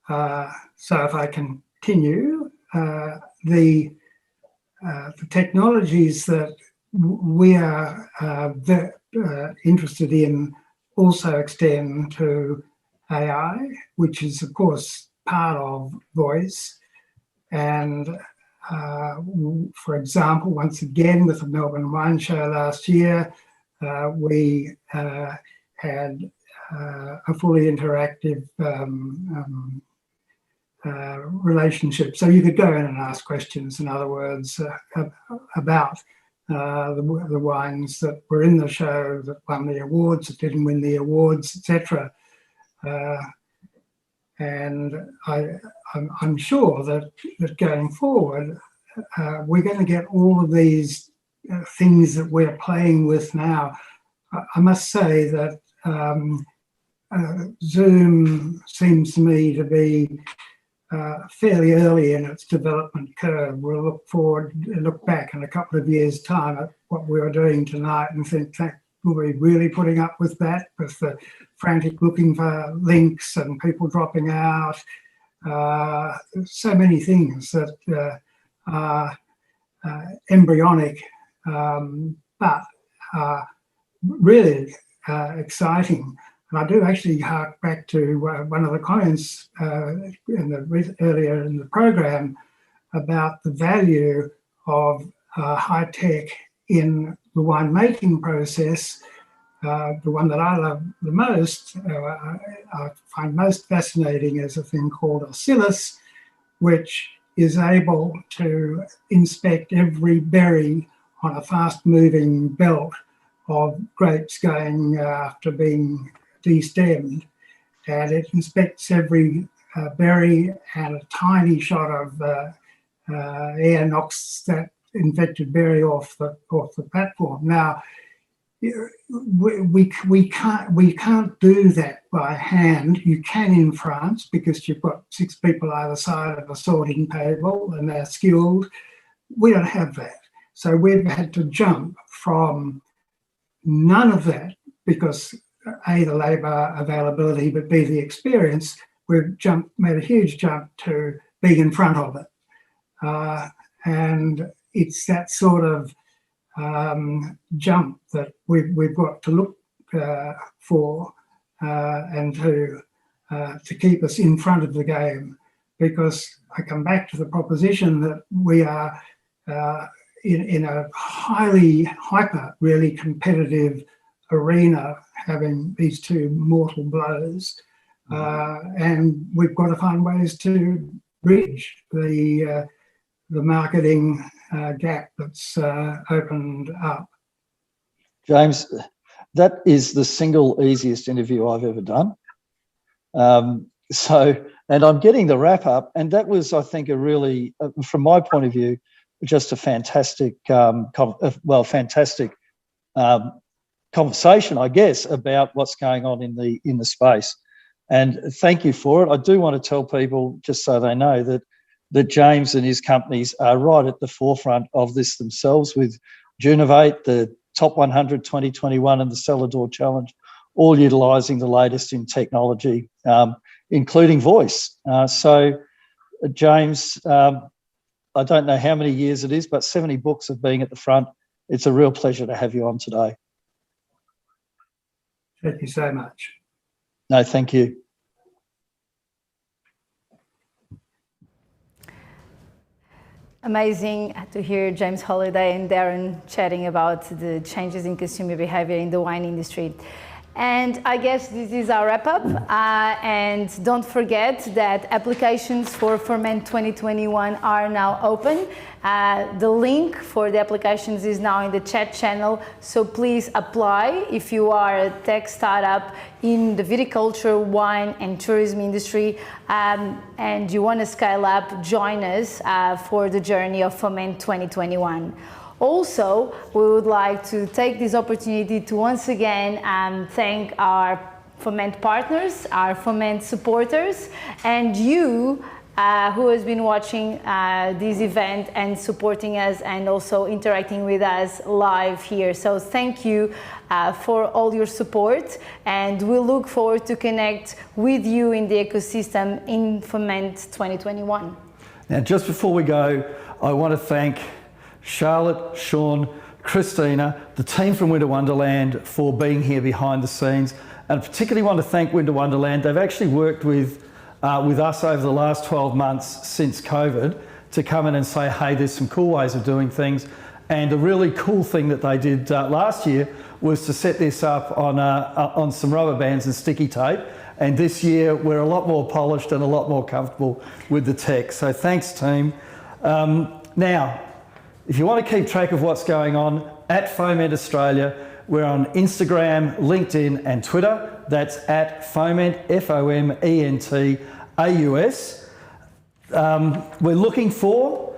So if I continue, the technologies that we are interested in also extend to AI, which is of course part of voice. And for example, once again with the Melbourne Wine Show last year, we had a fully interactive relationship. So you could go in and ask questions, in other words, about the wines that were in the show, that won the awards, that didn't win the awards, etc. And I'm sure that going forward, we're going to get all of these things that we're playing with now. I must say that Zoom seems to me to be fairly early in its development curve. We'll look back in a couple of years' time at what we are doing tonight and think, will we really putting up with that, with the frantic looking for links and people dropping out? So many things that are embryonic, but really exciting. And I do actually hark back to one of the comments earlier in the program about the value of high tech in the winemaking process. The one that I love the most, I find most fascinating, is a thing called Oscillus, which is able to inspect every berry on a fast-moving belt of grapes going after being destemmed, and it inspects every berry, and a tiny shot of air knocks that infected berry off the platform. Now, we can't do that by hand. You can in France because you've got 6 people either side of a sorting table and they're skilled. We don't have that. So we've had to jump from none of that because A, the labour availability, but B, the experience. We've made a huge jump to being in front of it. And it's that sort of jump that we've got to look for and to keep us in front of the game, because I come back to the proposition that we are in a really competitive arena, having these 2 mortal blows, and we've got to find ways to bridge the marketing gap that's opened up. James, that is the single easiest interview I've ever done. And I'm getting the wrap up, and that was, I think, a really, from my point of view, just a fantastic, conversation, I guess, about what's going on in the space. And thank you for it. I do want to tell people, just so they know, that James and his companies are right at the forefront of this themselves, with Junovate, the Top 100 2021 and the Cellar Door Challenge, all utilising the latest in technology, including voice. So, James, I don't know how many years it is, but 70 books of being at the front. It's a real pleasure to have you on today. Thank you so much. No, thank you. Amazing to hear James Holliday and Darren chatting about the changes in consumer behavior in the wine industry. And I guess this is our wrap up. And don't forget that applications for FOMENt 2021 are now open. The link for the applications is now in the chat channel. So please apply if you are a tech startup in the viticulture, wine and tourism industry, and you want to scale up, join us for the journey of FOMENt 2021. Also, we would like to take this opportunity to once again thank our FOMENt partners, our FOMENt supporters, and you who has been watching this event and supporting us and also interacting with us live here. So thank you for all your support, and we look forward to connect with you in the ecosystem in FOMENt 2021. Now, just before we go, I want to thank Charlotte, Sean, Christina, the team from Winter Wonderland for being here behind the scenes, and I particularly want to thank Winter Wonderland. They've actually worked with us over the last 12 months since COVID to come in and say, hey, there's some cool ways of doing things. And a really cool thing that they did last year was to set this up on some rubber bands and sticky tape. And this year we're a lot more polished and a lot more comfortable with the tech. So thanks, team. Now, if you want to keep track of what's going on, at FOMENt Australia, we're on Instagram, LinkedIn and Twitter. That's at FOMENt, FOMENT AUS. We're looking for,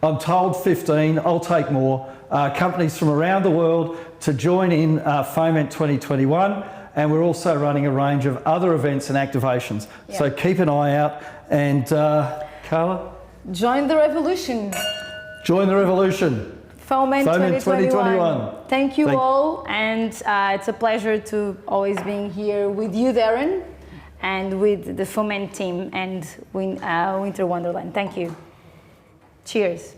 I'm told 15, I'll take more, companies from around the world to join in FOMENt 2021. And we're also running a range of other events and activations. Yeah. So keep an eye out. And Carla? Join the revolution. Join the revolution. FOMENt 2021. Thank you Thank all, and it's a pleasure to always being here with you, Darren, and with the FOMENt team and Winter Wonderland. Thank you. Cheers.